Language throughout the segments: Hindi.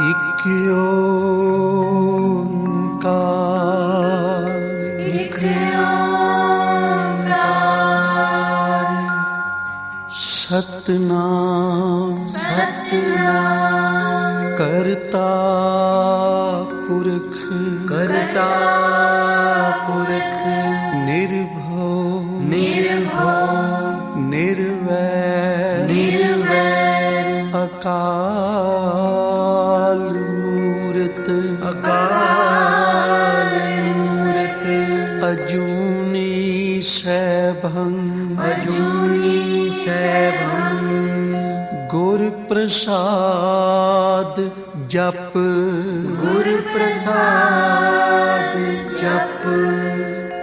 एक ओंकार, एक ओंकार, सतनाम सतनाम, करता पुरख, करता पुरख, निर्भव निर्भव, निर्वैर निर्वैर, अकाल मूरत, अकाल मूरत, अजूनी सैभं, अजूनी सैभं, गुर प्रसाद जप, गुर प्रसाद जप,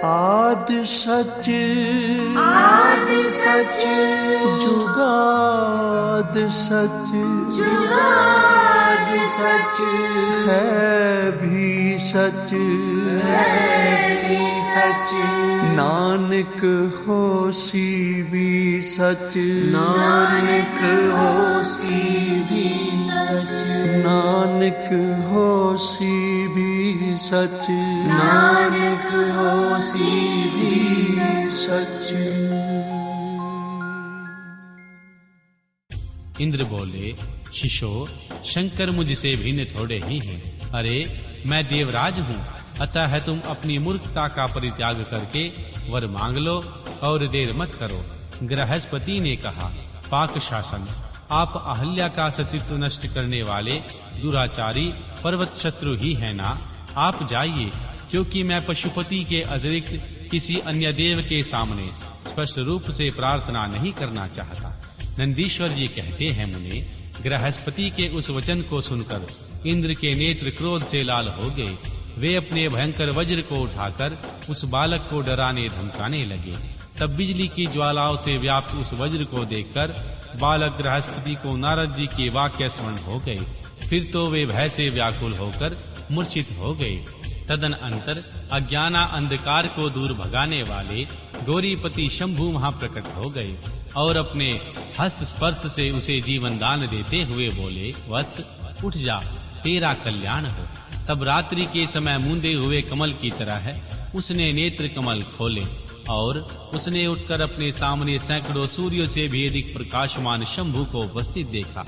आद सच, आद सच, जुगाद सच, जुगाद सच, है भी सच, है भी सच, नानक होसी भी सच, नानक होसी भी सच, नानक होसी भी सच, नानक होसी भी सच। इंद्र बोले, शिशो, शंकर मुझसे भिन्न थोड़े ही हैं। अरे मैं देवराज हूँ, अतः तुम अपनी मूर्खता का परित्याग करके वर मांग लो और देर मत करो। गृहस्पति ने कहा, पाक शासन, आप अहल्या का सतीत्व नष्ट करने वाले दुराचारी पर्वत शत्रु ही है ना? आप जाइए, क्योंकि मैं पशुपति के अतिरिक्त किसी अन्य देव के सामने स्पष्ट रूप से प्रार्थना नहीं करना चाहता। नंदीश्वर जी कहते हैं, मुने, गृहस्पति के उस वचन को सुनकर इंद्र के नेत्र क्रोध से लाल हो गए। वे अपने भयंकर वज्र को उठाकर उस बालक को डराने धमकाने लगे। तब बिजली की ज्वालाओं से व्याप्त उस वज्र को देखकर बालक गृहस्पति को नारद जी के वाक्य स्मरण हो गए। फिर तो वे भय से व्याकुल होकर मूर्छित हो गए। तदन अंतर अज्ञाना अंधकार को दूर भगाने वाले गौरीपति शंभु वहां प्रकट हो गए और अपने हस्त स्पर्श से उसे जीवन दान देते हुए बोले, वत्स उठ जा, तेरा कल्याण हो। तब रात्रि के समय मूंदे हुए कमल की तरह है उसने नेत्र कमल खोले और उसने उठकर अपने सामने सैकड़ों सूर्यों से भी अधिक प्रकाशमान शंभु को उपस्थित देखा।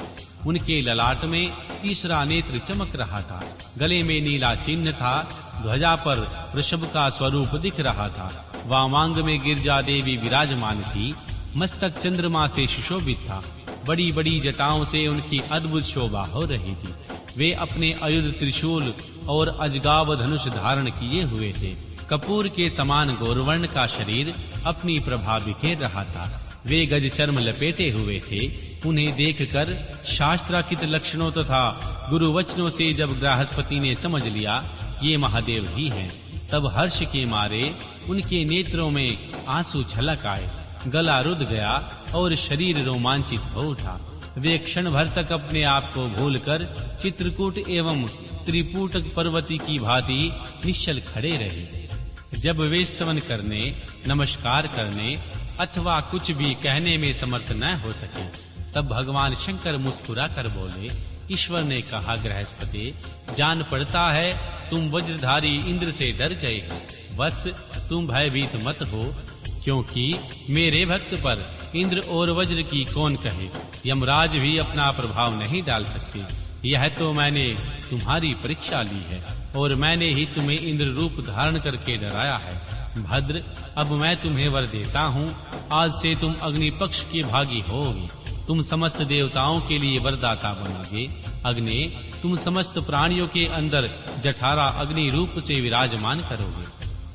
उनके ललाट में तीसरा नेत्र चमक रहा था, गले में नीला चिन्ह था, ध्वजा पर वृषभ का स्वरूप दिख रहा था, वामांग में गिरजा देवी विराजमान थी, मस्तक चंद्रमा से सुशोभित था, बड़ी बड़ी जटाओं से उनकी अद्भुत शोभा हो रही थी। वे अपने आयुध त्रिशूल और अजगाव धनुष धारण किए हुए थे। कपूर के समान गौरवर्ण का शरीर अपनी प्रभा बिखेर रहा था। वे गज चर्म लपेटे हुए थे। उन्हें देखकर शास्त्राकित लक्षणों तथा गुरु वचनों से जब बृहस्पति ने समझ लिया ये महादेव ही हैं, तब हर्ष के मारे उनके नेत्रों में आंसू छलक आए, गला रुध गया और शरीर रोमांचित हो उठा। वे क्षण भर तक अपने आप को भूलकर चित्रकूट एवं त्रिपुटक पर्वती की भांति निश्चल खड़े रहे। जब वे स्तवन करने, नमस्कार करने अथवा कुछ भी कहने में समर्थ न हो सके, तब भगवान शंकर मुस्कुरा कर बोले, ईश्वर ने कहा, गृहस्पति, जान पड़ता है तुम वज्रधारी इंद्र से डर गए हो। वत्स, तुम भयभीत मत हो, क्योंकि मेरे भक्त पर इंद्र और वज्र की कौन कहे। यमराज भी अपना प्रभाव नहीं डाल सकते। यह तो मैंने तुम्हारी परीक्षा ली है और मैंने ही तुम्हें इंद्र रूप धारण करके डराया है। भद्र, अब मैं तुम्हें वर देता हूँ, आज से तुम अग्नि पक्ष के भागी होगे। तुम समस्त देवताओं के लिए वरदाता बनोगे। अग्नि, तुम समस्त प्राणियों के अंदर जठारा अग्नि रूप से विराजमान करोगे।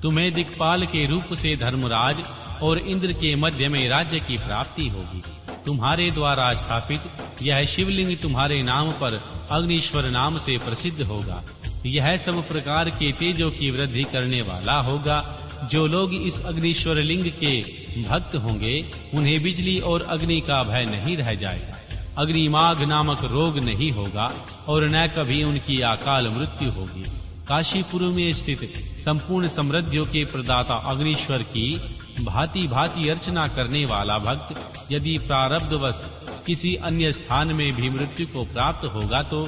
तुम्हें दिक्पाल के रूप से धर्मराज और इंद्र के मध्य में राज्य की प्राप्ति होगी। तुम्हारे द्वारा स्थापित यह शिवलिंग तुम्हारे नाम पर अग्निश्वर नाम से प्रसिद्ध होगा। यह सब प्रकार के तेजों की वृद्धि करने वाला होगा। जो लोग इस अग्निश्वर लिंग के भक्त होंगे उन्हें बिजली और अग्नि का भय नहीं रह जाएगा। अग्निमाग नामक रोग नहीं होगा और न कभी उनकी अकाल मृत्यु होगी। काशीपुर में स्थित संपूर्ण समृद्धियों के प्रदाता अग्निश्वर की भांति भांति अर्चना करने वाला भक्त यदि प्रारब्धवश किसी अन्य स्थान में भी मृत्यु को प्राप्त होगा तो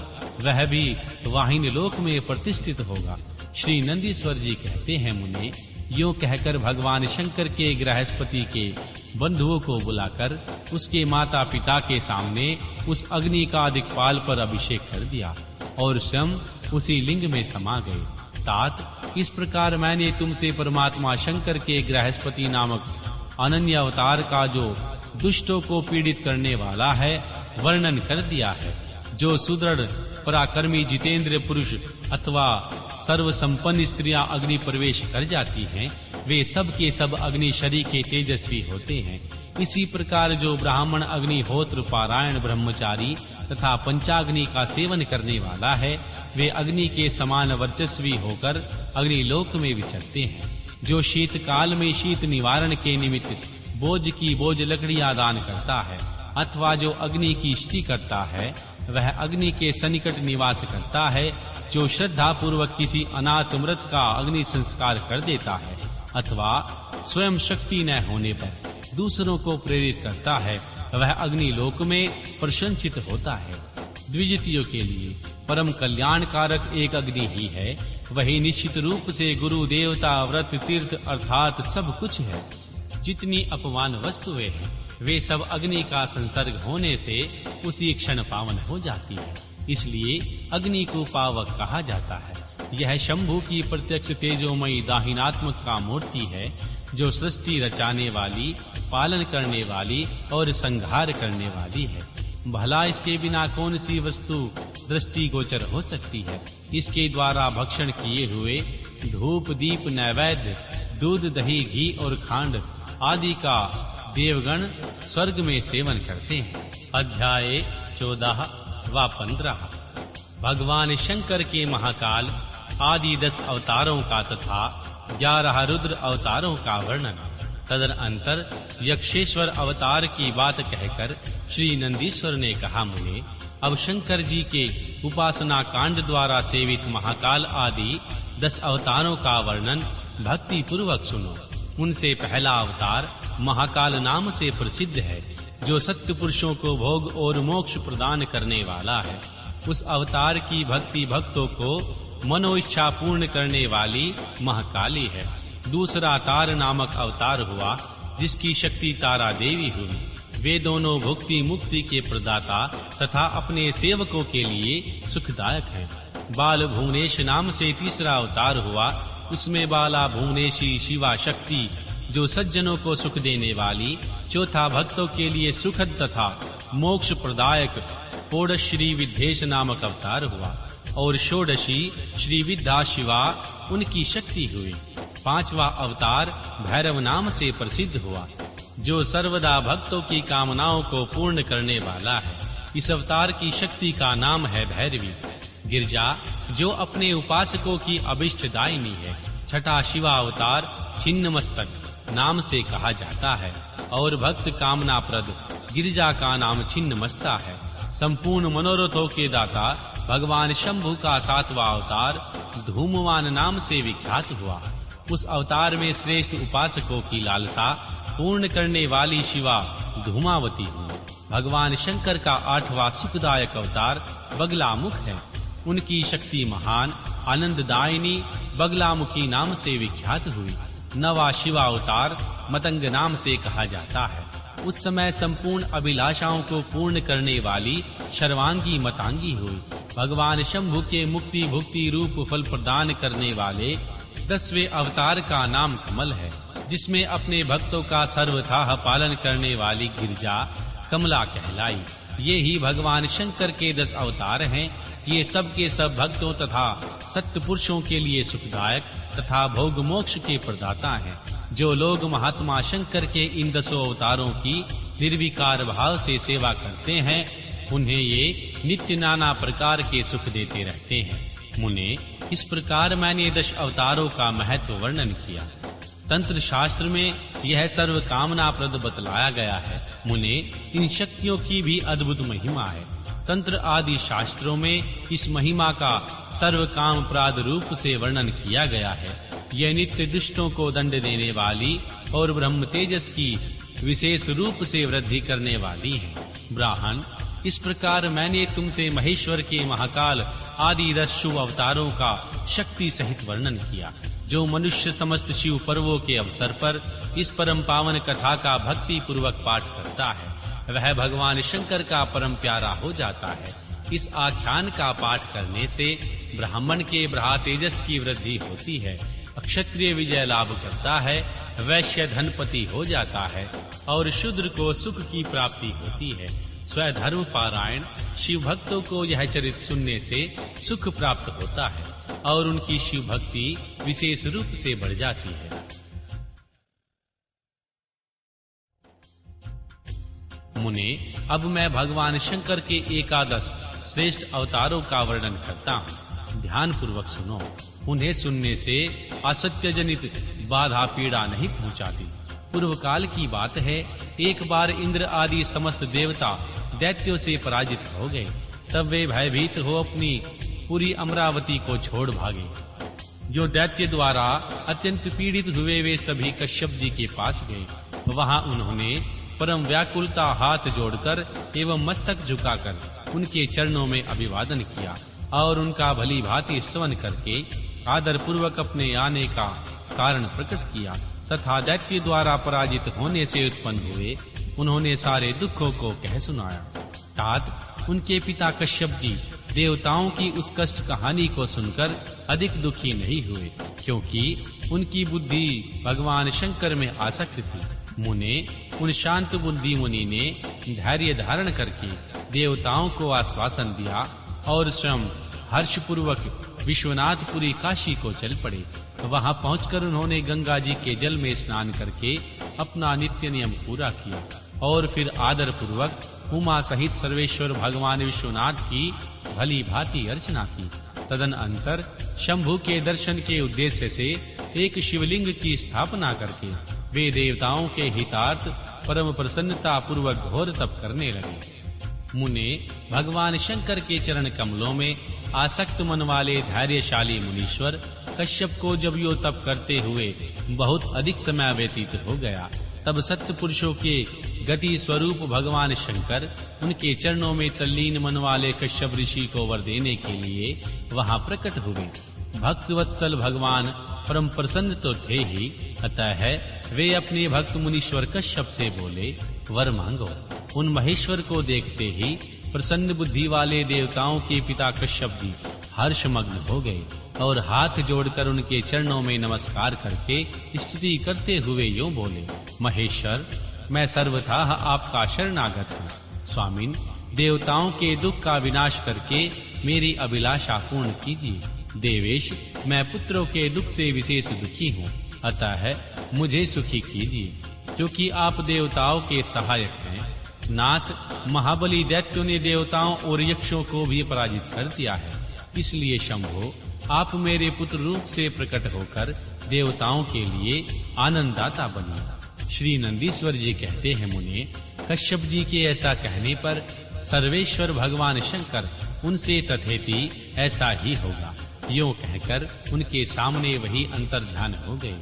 वह भी वाहिनी लोक में प्रतिष्ठित होगा। श्री नंदीश्वर जी कहते हैं, मुने, यूं कहकर भगवान शंकर के गृहस्पति के बंधुओं को बुलाकर उसके माता पिता के सामने उस अग्नि का दिक्पाल पर अभिषेक कर दिया और स्वयं उसी लिंग में समा गए। तात, इस प्रकार मैंने तुमसे परमात्मा शंकर के गृहस्पति नामक अनन्य अवतार का जो दुष्टों को पीड़ित करने वाला है वर्णन कर दिया है। जो सुदृढ़ पराक्रमी जितेंद्र पुरुष अथवा सर्व संपन्न स्त्रियां अग्नि प्रवेश कर जाती हैं, वे सब के सब अग्नि शरीर के तेजस्वी होते हैं। इसी प्रकार जो ब्राह्मण अग्निहोत्र पारायण ब्रह्मचारी तथा पंचाग्नि का सेवन करने वाला है, वे अग्नि के समान वर्चस्वी होकर अग्निलोक में विचरते हैं। जो शीतकाल में शीत निवारण के निमित्त बोझ की बोझ लकड़ियां दान करता है अथवा जो अग्नि की इष्टि करता है, वह अग्नि के सन्निकट निवास करता है। जो श्रद्धा पूर्वक किसी अनाथ मृत का अग्नि संस्कार कर देता है अथवा स्वयं शक्ति न होने पर दूसरों को प्रेरित करता है, वह अग्नि लोक में प्रशंसित होता है। द्विजतियों के लिए परम कल्याणकारक एक अग्नि ही है। वही निश्चित रूप से गुरु देवता व्रत तीर्थ अर्थात सब कुछ है। जितनी अपमान वस्तुएं हैं वे सब अग्नि का संसर्ग होने से उसी क्षण पावन हो जाती है। इसलिए अग्नि को पावक कहा जाता है। यह शंभु की प्रत्यक्ष तेजोमयी दाहिनात्मक का मूर्ति है, जो सृष्टि रचाने वाली, पालन करने वाली और संहार करने वाली है। भला इसके बिना कौन सी वस्तु दृष्टि गोचर हो सकती है? इसके द्वारा भक्षण किए हुए धूप दीप नैवेद्य दूध दही घी और खांड आदि का देवगण स्वर्ग में सेवन करते हैं। अध्याय 14 व 15 भगवान शंकर के महाकाल आदि 10 अवतारों का तथा 11 रुद्र अवतारों का वर्णन। तदनंतर यक्षेश्वर अवतार की बात कहकर श्री नंदीश्वर ने कहा, मुने, अब शंकर जी के उपासना कांड द्वारा सेवित महाकाल आदि 10 अवतारों का वर्णन भक्ति पूर्वक सुनो। उनसे पहला अवतार महाकाल नाम से प्रसिद्ध है, जो सत्य पुरुषों को भोग और मोक्ष प्रदान करने वाला है। उस अवतार की भक्ति भक्तों को मनोइच्छा पूर्ण करने वाली महाकाली है। दूसरा तार नामक अवतार हुआ, जिसकी शक्ति तारा देवी हुई। वे दोनों भुक्ति मुक्ति के प्रदाता तथा अपने सेवकों के लिए सुखदायक हैं। बाल भुवनेश नाम से तीसरा अवतार हुआ। उसमें बाला भुवनेशी शिवा शक्ति, जो सज्जनों को सुख देने वाली। चौथा भक्तों के लिए सुखद तथा मोक्ष प्रदायक षोडशी विद्येश नामक अवतार हुआ और षोडशी श्री विद्या शिवा उनकी शक्ति हुई। पांचवा अवतार भैरव नाम से प्रसिद्ध हुआ, जो सर्वदा भक्तों की कामनाओं को पूर्ण करने वाला है। इस अवतार की शक्ति का नाम है भैरवी। गिरजा, जो अपने उपासकों की अभिष्टदायिनी है। छठा शिवा अवतार छिन्नमस्तक नाम से कहा जाता है और भक्त कामनाप्रद गिरजा का नाम छिन्नमस्ता है। संपूर्ण मनोरथों के दाता भगवान शंभु का सातवां अवतार धूमवान नाम से विख्यात हुआ। उस अवतार में श्रेष्ठ उपासकों की लालसा पूर्ण करने वाली शिवा धूमावती हुई। भगवान शंकर का 8वां सुखदायक अवतार बगलामुख है। उनकी शक्ति महान आनंददायिनी बगलामुखी नाम से विख्यात हुई। 9वां शिवा अवतार मतंग नाम से कहा जाता है। उस समय संपूर्ण अभिलाषाओं को पूर्ण करने वाली सर्वांगी मतंगी हुई। भगवान शंभु के मुक्ति भुक्ति रूप फल प्रदान करने वाले 10वें अवतार का नाम कमल है, जिसमें अपने भक्तों का सर्वथा पालन करने वाली गिरजा कमला कहलाई। ये ही भगवान शंकर के 10 अवतार हैं। ये सब के सब भक्तों तथा सत्य पुरुषों के लिए सुखदायक तथा भोग मोक्ष के प्रदाता हैं। जो लोग महात्मा शंकर के इन 10 अवतारों की निर्विकार भाव से सेवा करते हैं, उन्हें ये नित्य नाना प्रकार के सुख देते रहते हैं। मुने, इस प्रकार मैंने 10 अवतारों का महत्व वर्णन किया। तंत्र शास्त्र में यह सर्व कामना प्रद बतलाया गया है। मुने, इन शक्तियों की भी अद्भुत महिमा है। तंत्र आदि शास्त्रों में इस महिमा का सर्व काम प्राद रूप से वर्णन किया गया है। यह नित्य दुष्टों को दंड देने वाली और ब्रह्म तेजस की विशेष रूप से वृद्धि करने वाली है। ब्राह्मण, इस प्रकार मैंने तुमसे महेश्वर के महाकाल आदि 10 शुभ अवतारों का शक्ति सहित वर्णन किया। जो मनुष्य समस्त शिव पर्वों के अवसर पर इस परम पावन कथा का भक्ति पूर्वक पाठ करता है, वह भगवान शंकर का परम प्यारा हो जाता है। इस आख्यान का पाठ करने से ब्राह्मण के ब्रहा तेजस की वृद्धि होती है, क्षत्रिय विजय लाभ करता है, वैश्य धनपति हो जाता है और शूद्र को सुख की प्राप्ति होती है। स्वधर्म पारायण शिव भक्तों को यह चरित्र सुनने से सुख प्राप्त होता है और उनकी शिव भक्ति विशेष रूप से बढ़ जाती है। मुने, अब मैं भगवान शंकर के एकादश श्रेष्ठ अवतारों का वर्णन करता हूँ, ध्यान पूर्वक सुनो। उन्हें सुनने से असत्य जनित बाधा पीड़ा नहीं पहुंचाती। पूर्व काल की बात है, एक बार इंद्र आदि समस्त देवता दैत्यों से पराजित हो गए। तब वे भयभीत हो अपनी पूरी अमरावती को छोड़ भागे। जो दैत्य द्वारा अत्यंत पीड़ित हुए वे सभी कश्यप जी के पास गए। वहां उन्होंने परम व्याकुलता हाथ जोड़कर एवं मस्तक झुकाकर उनके चरणों में अभिवादन किया और उनका भली भांति स्तवन करके आदर पूर्वक अपने आने का कारण प्रकट किया तथा दैत्य द्वारा पराजित होने से उत्पन्न हुए उन्होंने सारे दुखों को कह सुनाया। तात उनके पिता कश्यप जी देवताओं की उस कष्ट कहानी को सुनकर अधिक दुखी नहीं हुए, क्योंकि उनकी बुद्धि भगवान शंकर में आसक्त थी। मुने, उन शांत बुद्धि मुनि ने धैर्य धारण करके देवताओं को आश्वासन दिया और स्वयं हर्षपूर्वक विश्वनाथपुरी काशी को चल पड़े। वहां पहुंचकर उन्होंने गंगा जी के जल में स्नान करके अपना नित्य नियम पूरा किया और फिर आदर पूर्वक उमा सहित सर्वेश्वर भगवान विश्वनाथ की भली भांति अर्चना की। तदनंतर शंभु के दर्शन के उद्देश्य से एक शिवलिंग की स्थापना करके वे देवताओं के हितार्थ परम प्रसन्नता पूर्वक घोर तप करने लगे। मुने, भगवान शंकर के चरण कमलों में आसक्त मन वाले धैर्यशाली मुनीश्वर कश्यप को जब यो तप करते हुए बहुत अधिक समय व्यतीत हो गया, तब सत्य पुरुषों के गति स्वरूप भगवान शंकर उनके चरणों में तल्लीन मन वाले कश्यप ऋषि को वर देने के लिए वहां प्रकट हुए। भक्त वत्सल भगवान परम प्रसन्न तो थे ही, अतः वे अपने भक्त मुनीश्वर कश्यप से बोले, वर मांगो। उन महेश्वर को देखते ही प्रसन्न बुद्धि वाले देवताओं के पिता कश्यप जी हर्षमग्न हो गए और हाथ जोड़कर उनके चरणों में नमस्कार करके स्तुति करते हुए यूं बोले, महेश्वर, मैं सर्वथा आपका शरणागत हूँ। स्वामिन, देवताओं के दुख का विनाश करके मेरी अभिलाषा पूर्ण कीजिए। देवेश, मैं पुत्रों के दुख से विशेष दुखी हूँ, अतः मुझे सुखी कीजिए, क्योंकि आप देवताओं के सहायक हैं। नाथ, महाबली दैत्यों ने देवताओं और यक्षों को भी पराजित कर दिया है, इसलिए शंभो, आप मेरे पुत्र रूप से प्रकट होकर देवताओं के लिए आनंददाता बनिए। श्री नंदीश्वर जी कहते हैं, मुने, कश्यप जी के ऐसा कहने पर सर्वेश्वर भगवान शंकर उनसे तथेति ऐसा ही होगा यूं कहकर उनके सामने वही अंतर्ध्यान हो गए।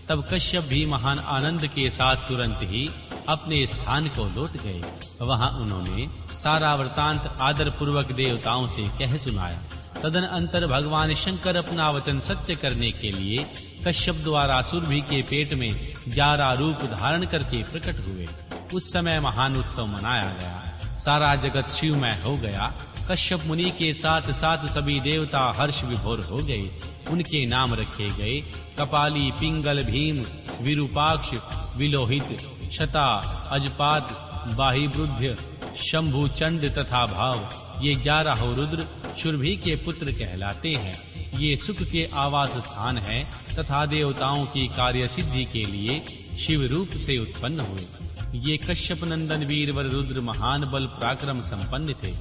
तब कश्यप भी महान आनंद के साथ तुरंत ही अपने स्थान को लौट गए। वहां उन्होंने सारा वृतांत आदर पूर्वक देवताओं से कह सुनाया। तदनंतर भगवान शंकर अपना वचन सत्य करने के लिए कश्यप द्वारा सुरभि के पेट में 11 रूप धारण करके प्रकट हुए। उस समय महान उत्सव मनाया गया, सारा जगत शिवमय हो गया। कश्यप मुनि के साथ साथ सभी देवता हर्ष विभोर हो गए। उनके नाम रखे गए कपाली, पिंगल, भीम, विरूपाक्ष, विलोहित, शता, अजपात, बाहिवृद्ध, शंभु, चंड तथा भाव। ये 11 रुद्र सुरभि के पुत्र कहलाते हैं। ये सुख के आवास स्थान है तथा देवताओं की कार्य सिद्धि के लिए शिव रूप से उत्पन्न हुए। ये कश्यप नंदन वीरवर रुद्र महान बल पराक्रम संपन्न थे।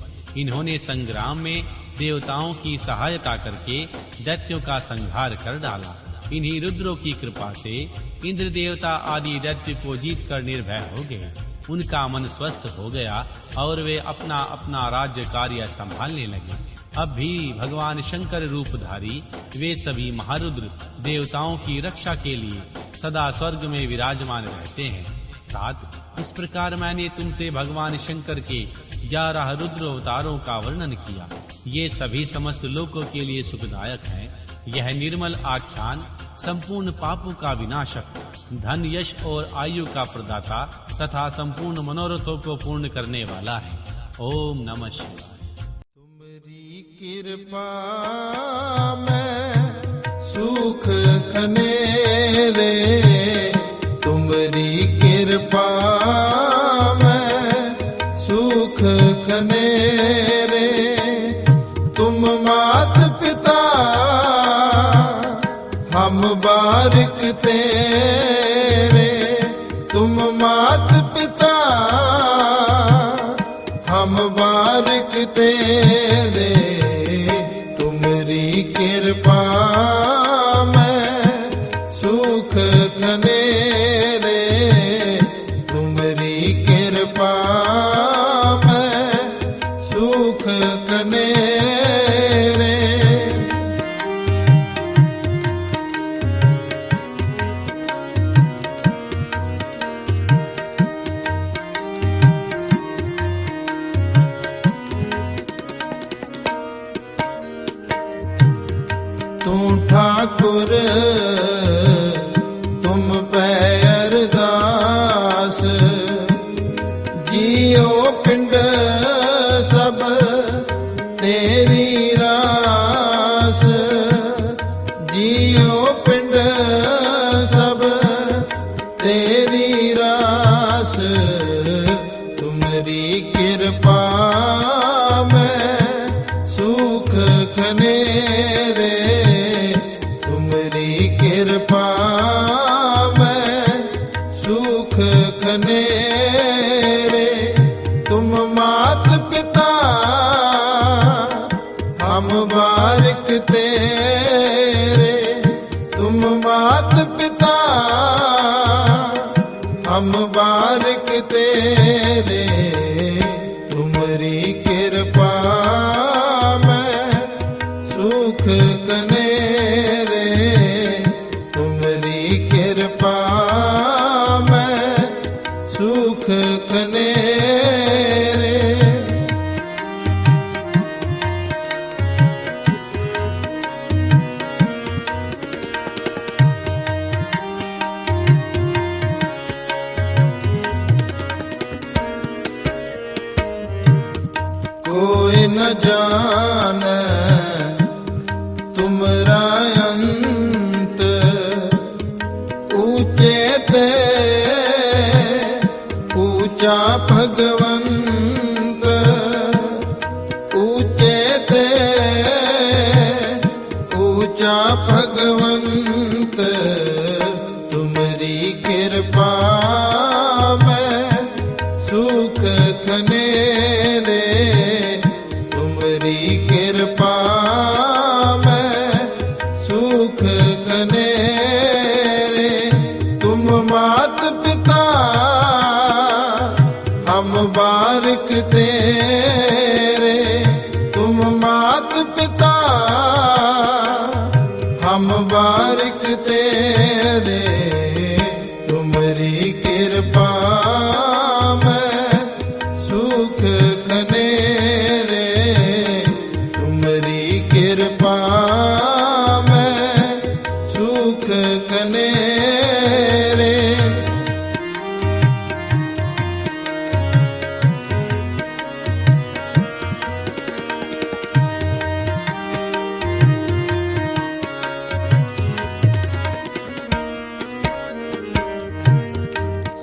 इन्होंने संग्राम में देवताओं की सहायता करके दैत्यों का संहार कर डाला। इन्हीं रुद्रों की कृपा से इंद्र देवता आदि दैत्य को जीतकर निर्भय हो गए। उनका मन स्वस्थ हो गया और वे अपना अपना राज्य कार्य संभालने लगे। अब भी भगवान शंकर रूपधारी वे सभी महारुद्र देवताओं की रक्षा के लिए सदा स्वर्ग में विराजमान रहते हैं। साथ इस प्रकार मैंने तुमसे भगवान शंकर के 11 रुद्र अवतारों का वर्णन किया। ये सभी समस्त लोकों के लिए सुखदायक हैं। यह निर्मल आख्यान संपूर्ण पापों का विनाशक, धन यश और आयु का प्रदाता तथा संपूर्ण मनोरथों को पूर्ण करने वाला है। ओम नमः शिवाय। तुमरी कृपा में सुख कनेरे, तुमरी कृपा में सुख कनेरे। तुम मात पिता हम बारिक तेरे, तुम मात पिता हम बारिक तेरे। तुमरी कृपा में सुख कनेरे, तुमरी कृपा में सुख कनेरे। तू ठाकुर तुम पे अरदास, जियो पिंड सब तेरी रास। जियो पिंड सब तेरी रास। तुमरी कृपा में सुख कनेरे, तुमरी कृपा में सुख कनेरे। तुम मात पिता हम बारिक तेरे, तुम मात पिता हम बारिक तेरे। तुमरी कृपा में सुख कनेरे, तुमरी कृपा में सुख कनेरे। कोई न जाने तुमरा अंत, ऊंचे ते ऊंचा भगवंत। ऊंचे ते ऊंचा भगवंत। तुमरी कृपा में सुख कनेरे, तुमरी कृपा में सुख कनेरे। तुम मात पिता हम बारिक तेरे, तुम मात पिता हम बारिक तेरे। तुमरी कृपा में सुख कनेरे, तुमरी कृपा में सुख कनेरे।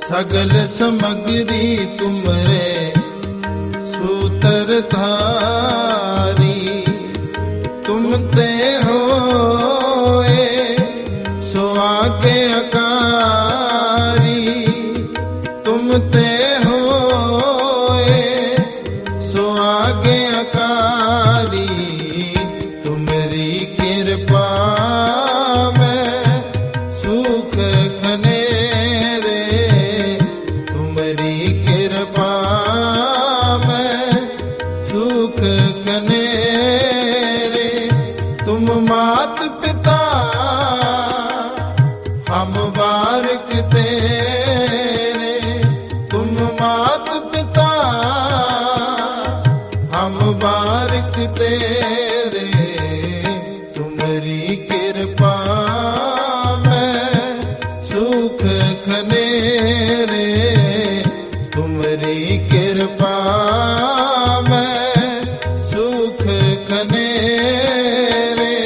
सगल समग्री तुमरे सूत्र धारी। तुम ते होए सो आगे अकारी, तुम ते होए सो आगे अकारी। तुमरी कृपा में सुख कनेरे, तुमरी कृपा में सुख कनेरे। तुम मात पिता हम बारिक तेरे, तुम बारिक तेरे, तुमरी कृपा में सुख खनेरे, तुमरी कृपा में सुख खनेरे।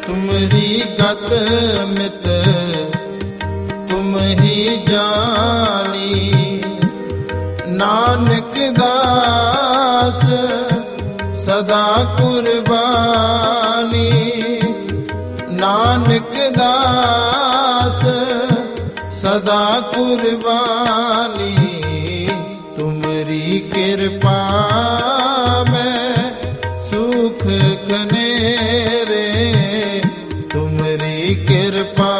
तुमरी गत मित तुम ही जानी, नानक दास सदा कुर्बानी, नानक दास सदा कुर्बानी। तुमरी कृपा में सुख खनेरे, तुमरी कृपा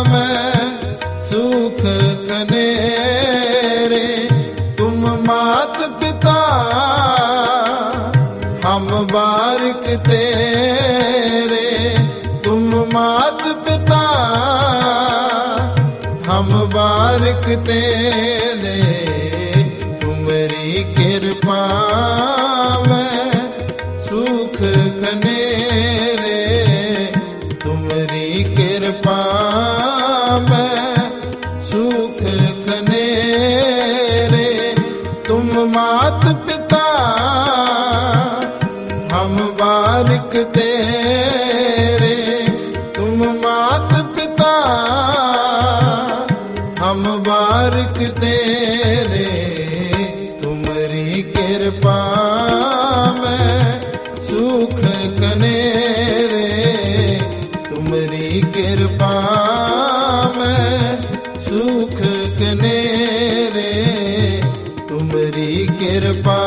में सुख खनेरे। तुम मात पिता हम बारिक तेरे, तुम मात पिता हम बारिक तेरे। तुमरी कृपा में सुख खनेरे, तुमरी कृपा में सुख खनेरे। तुम मात पिता हम बारिक तेरे, तुम मात पिता हम बारिक तेरे। तुमरी कृपा में सुख खनेरे, तुमरी कृपा में सुख खनेरे, तुमरी कृपा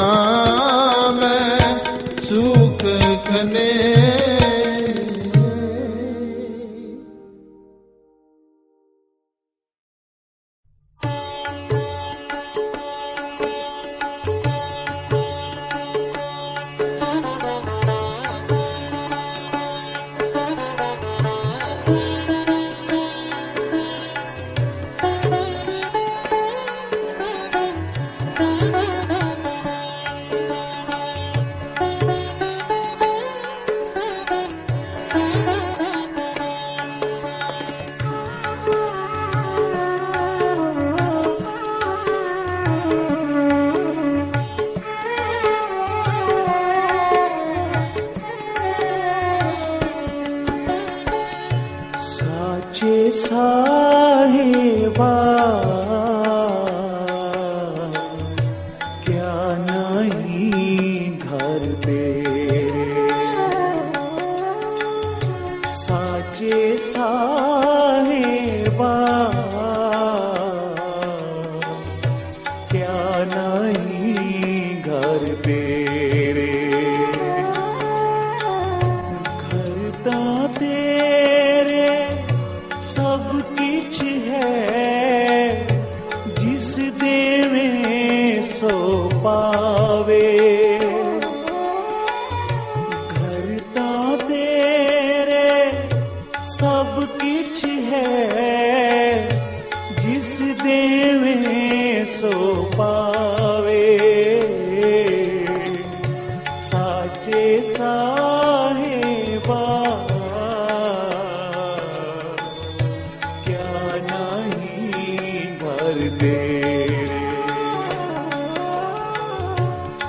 में सुख खनेरे। साहिबा क्या नहीं घर तेरे, साचे साहिबा क्या नहीं घर तेरे। घर दा तेरे सब किछ है, जिस देवे सो पावे। घर दा तेरे सब किछ है, जिस देवे सो पावे। साचे साहिबा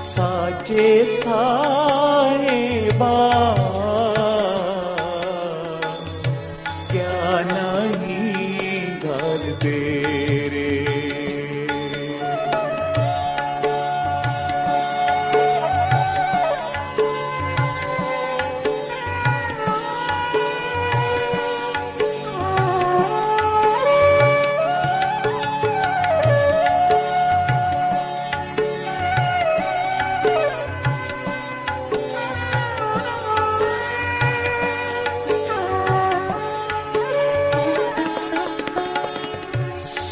साचे साहिबा क्या नहीं घर तेरे।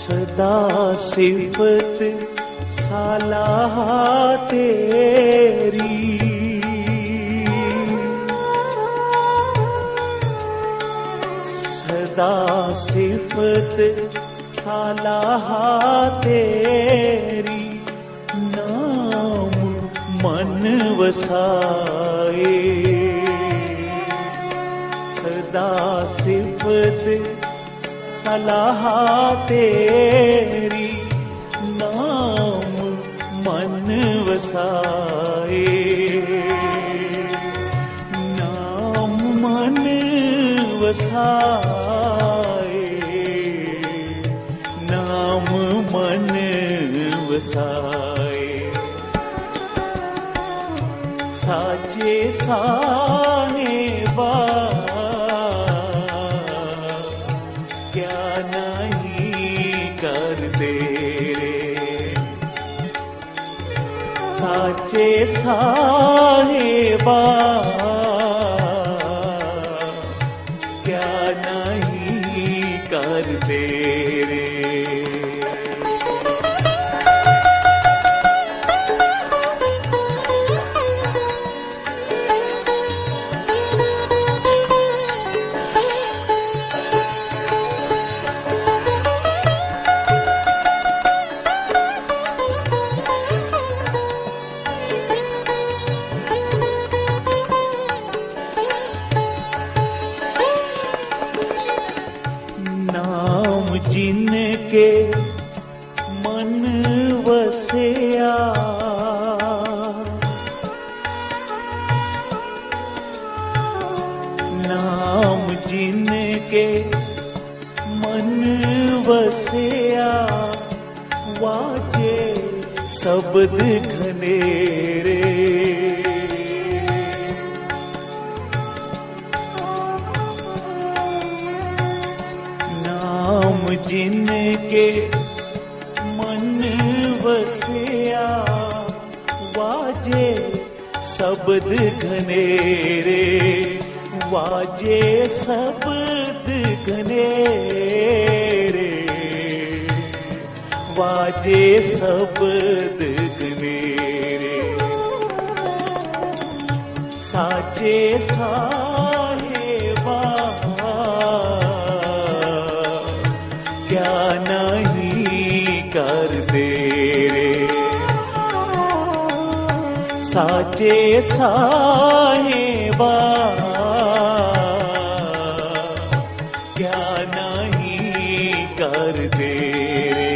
सदा सिफत सलाह तेरी, सदा सिफत सलाहा तेरी, नाम मन वसाए। सदा सिफत सलाहा तेरी, नाम मन वसाए। नाम मन वसाए, नाम मन वसाए। साचे साहेबा क्या नहीं कर तेरे, साचे साहेबा क्या नहीं कर तेरे। नाम जिनके मन वसिया, नाम जिनके मन वसिया, वाजे शब्द घनेरे। नाम जिनके मन वसिया, वाजे शब्द घनेरे। वाजे शब्द घनेरे, वाजे शब्द घनेरे। साचे साहेबा क्या नहीं कर तेरे, साचे साहेबा क्या नहीं कर तेरे।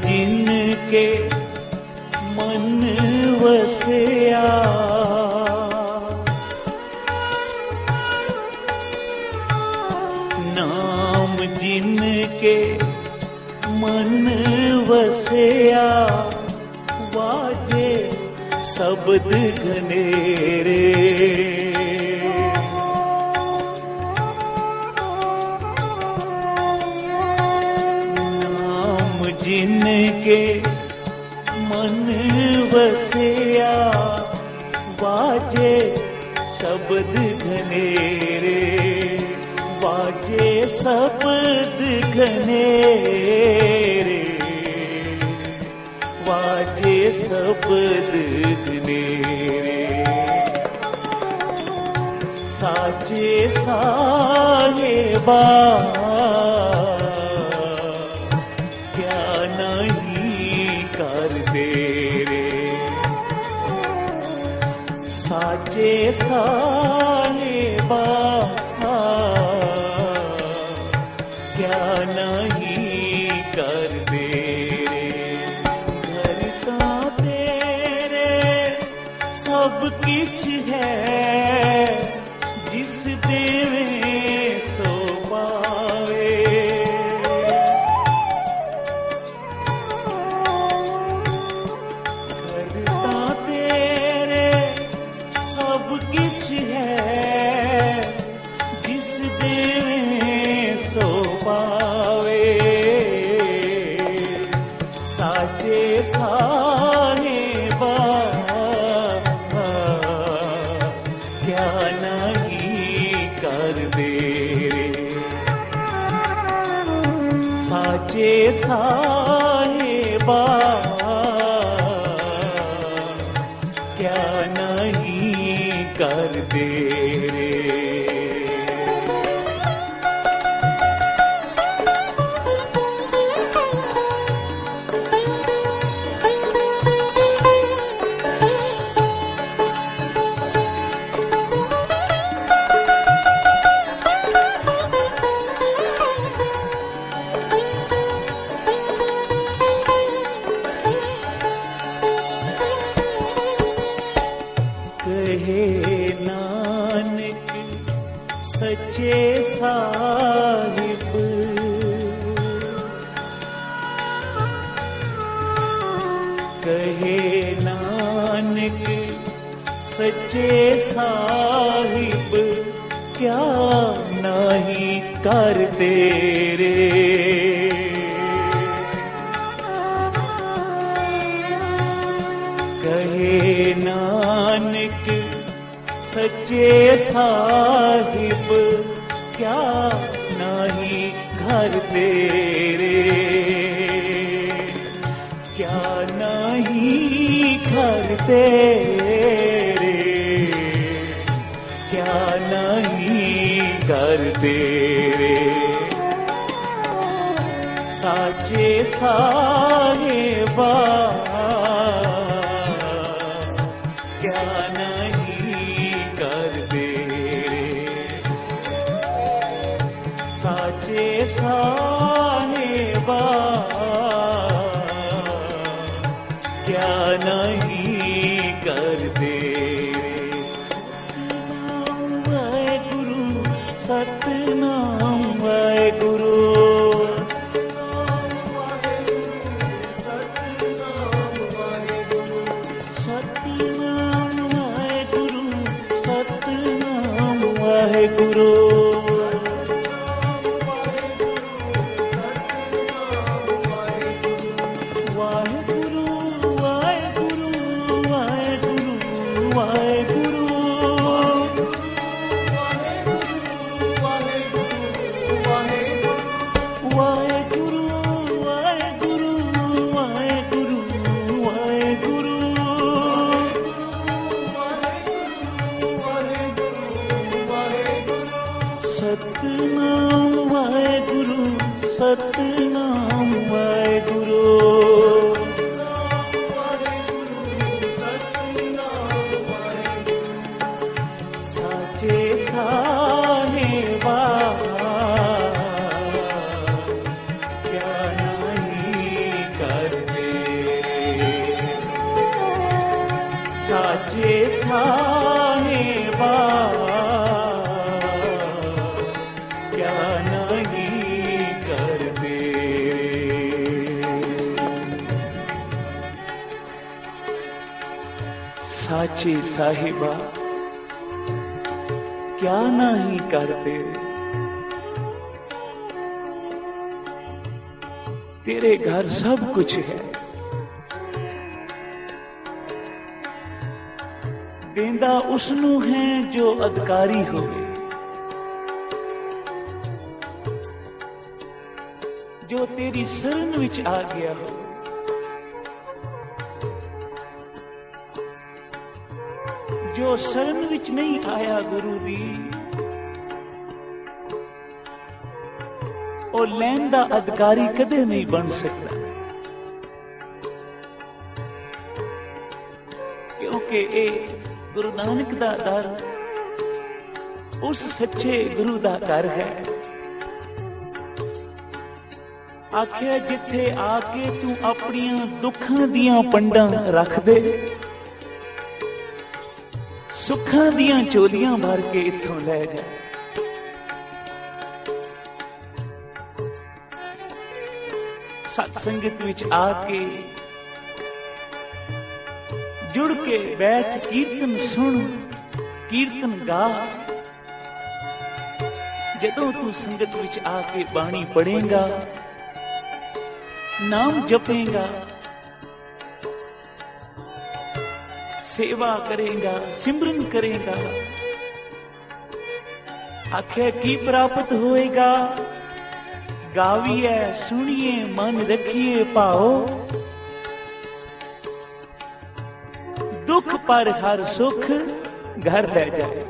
जिनके मन वसिया, नाम जिनके मन वसिया, वाजे शब्द घनेरे। जिनके मन वसिया, वाजे शब्द घनेरे। वाजे शब्द घनेरे, वाजे शब्द घनेरे। साचे साहेबा क्या नहीं कर तेरे, साचे साहेबा क्या नहीं कर तेरे। घर का तेरे सब किछ है, जिस देवे सो पावे। किछ है जिस देवे सो पावे। क्या नहीं कर दे रे। साचे साहेबा क्या नहीं कर दे रे। सच्चे साहिब कहे नानक सच्चे साहिब क्या नहीं कर तेरे। कहे नानक सच्चे साहिब क्या नहीं घर तेरे। क्या नहीं घर तेरे। क्या नहीं घर तेरे। साचे साहेबा क्या नहीं कर दे रे। साचे साहेबा क्या नहीं कर दे रे। सतनाम वाहेगुरु वाहेगुरु। सतनाम वाहेगुरु सतनाम वाहेगुरु। साचे साहेबा क्या नहीं कर दे। साचे साहेबा साचे साहिबा क्या नहीं करते। तेरे घर सब कुछ है, देंदा उसनू है जो अधिकारी होवे, जो तेरी शरण विच आ गया हो। जो शरण विच नहीं आया गुरु दी, ਉਹ ਲੈਣ ਦਾ ਅਧਿਕਾਰੀ ਕਦੇ ਨਹੀਂ ਬਣ ਸਕਦਾ, ਕਿਉਂਕਿ ਇਹ ਗੁਰੂ ਨਾਨਕ ਦਾ ਦਰ ਉਸ ਸੱਚੇ ਗੁਰੂ ਦਾ ਘਰ ਹੈ। ਆਖਿਆ ਜਿੱਥੇ ਆ ਕੇ ਤੂੰ ਆਪਣੀਆਂ ਦੁੱਖਾਂ ਦੀਆਂ ਪੰਡਾਂ ਰੱਖ ਦੇ, ਸੁੱਖਾਂ ਦੀਆਂ ਝੋਲੀਆਂ ਭਰ ਕੇ ਇੱਥੋਂ ਲੈ ਜਾ। ਸਤ ਸੰਗਤ ਵਿੱਚ ਆ ਕੇ ਜੁੜ ਕੇ ਬੈਠ, ਕੀਰਤਨ ਸੁਣ, ਕੀਰਤਨ ਗਾ। ਜਦੋਂ ਤੂੰ ਸੰਗਤ ਵਿੱਚ ਆ ਕੇ ਬਾਣੀ ਪੜ੍ਹੇਗਾ, ਨਾਮ ਜਪੇਗਾ, सेवा करेगा, सिमरन करेगा, आखे की प्राप्त होएगा, गाविए सुनिए मन रखिए पाओ, दुख पर हर सुख घर ले जाए।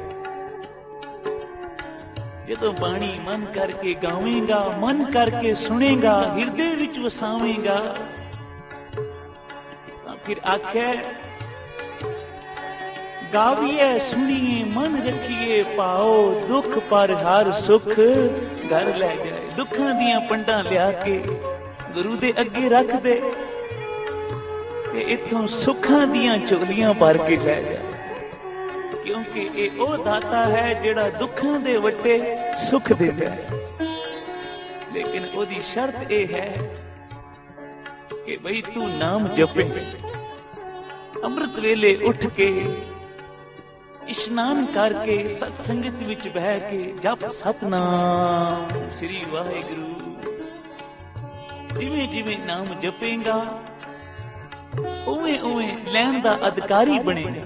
ਜਦੋਂ ਬਾਣੀ ਮਨ ਕਰਕੇ ਗਾਵੇਂਗਾ, ਮਨ ਕਰਕੇ ਸੁਣੇਗਾ, ਹਿਰਦੇ ਵਿੱਚ ਵਸਾਵੇਂਗਾ, ਤਾਂ ਫਿਰ ਆਖੇ ਗਾਵੀਏ ਸੁਣੀਏ ਮਨ ਰੱਖੀਏ ਪਾਓ, ਦੁੱਖ ਪਰ ਹਰ ਸੁਖ ਘਰ ਲੈ ਜਾਏ। ਦੁੱਖਾਂ ਦੀਆਂ ਪੰਡਾਂ ਲਿਆ ਕੇ ਗੁਰੂ ਦੇ ਅੱਗੇ ਰੱਖ ਦੇ ਤੇ ਇੱਥੋਂ ਸੁੱਖਾਂ ਦੀਆਂ ਝੋਲੀਆਂ ਭਰ ਕੇ ਲੈ ਜਾਏ। ਕਿਉਂਕਿ ਇਹ ਉਹ ਦਾਤਾ ਹੈ ਜਿਹੜਾ ਦੁੱਖਾਂ ਦੇ ਵੱਟੇ ਸੁੱਖ ਦਿੰਦਾ ਹੈ। ਲੇਕਿਨ ਉਹਦੀ ਸ਼ਰਤ ਇਹ ਹੈ ਕਿ ਬਈ ਤੂੰ ਨਾਮ ਜਪੇ, ਅੰਮ੍ਰਿਤ ਵੇਲੇ ਉੱਠ ਕੇ ਇਸ਼ਨਾਨ ਕਰਕੇ ਸਤ ਸੰਗਤ ਵਿੱਚ ਬਹਿ ਕੇ ਜਪ ਸਤਨਾਮ ਸ੍ਰੀ ਵਾਹਿਗੁਰੂ। ਜਿਵੇਂ ਜਿਵੇਂ ਨਾਮ ਜਪੇਗਾ ਉਵੇਂ ਉਵੇਂ ਲੈਣ ਦਾ ਅਧਿਕਾਰੀ ਬਣੇਗਾ।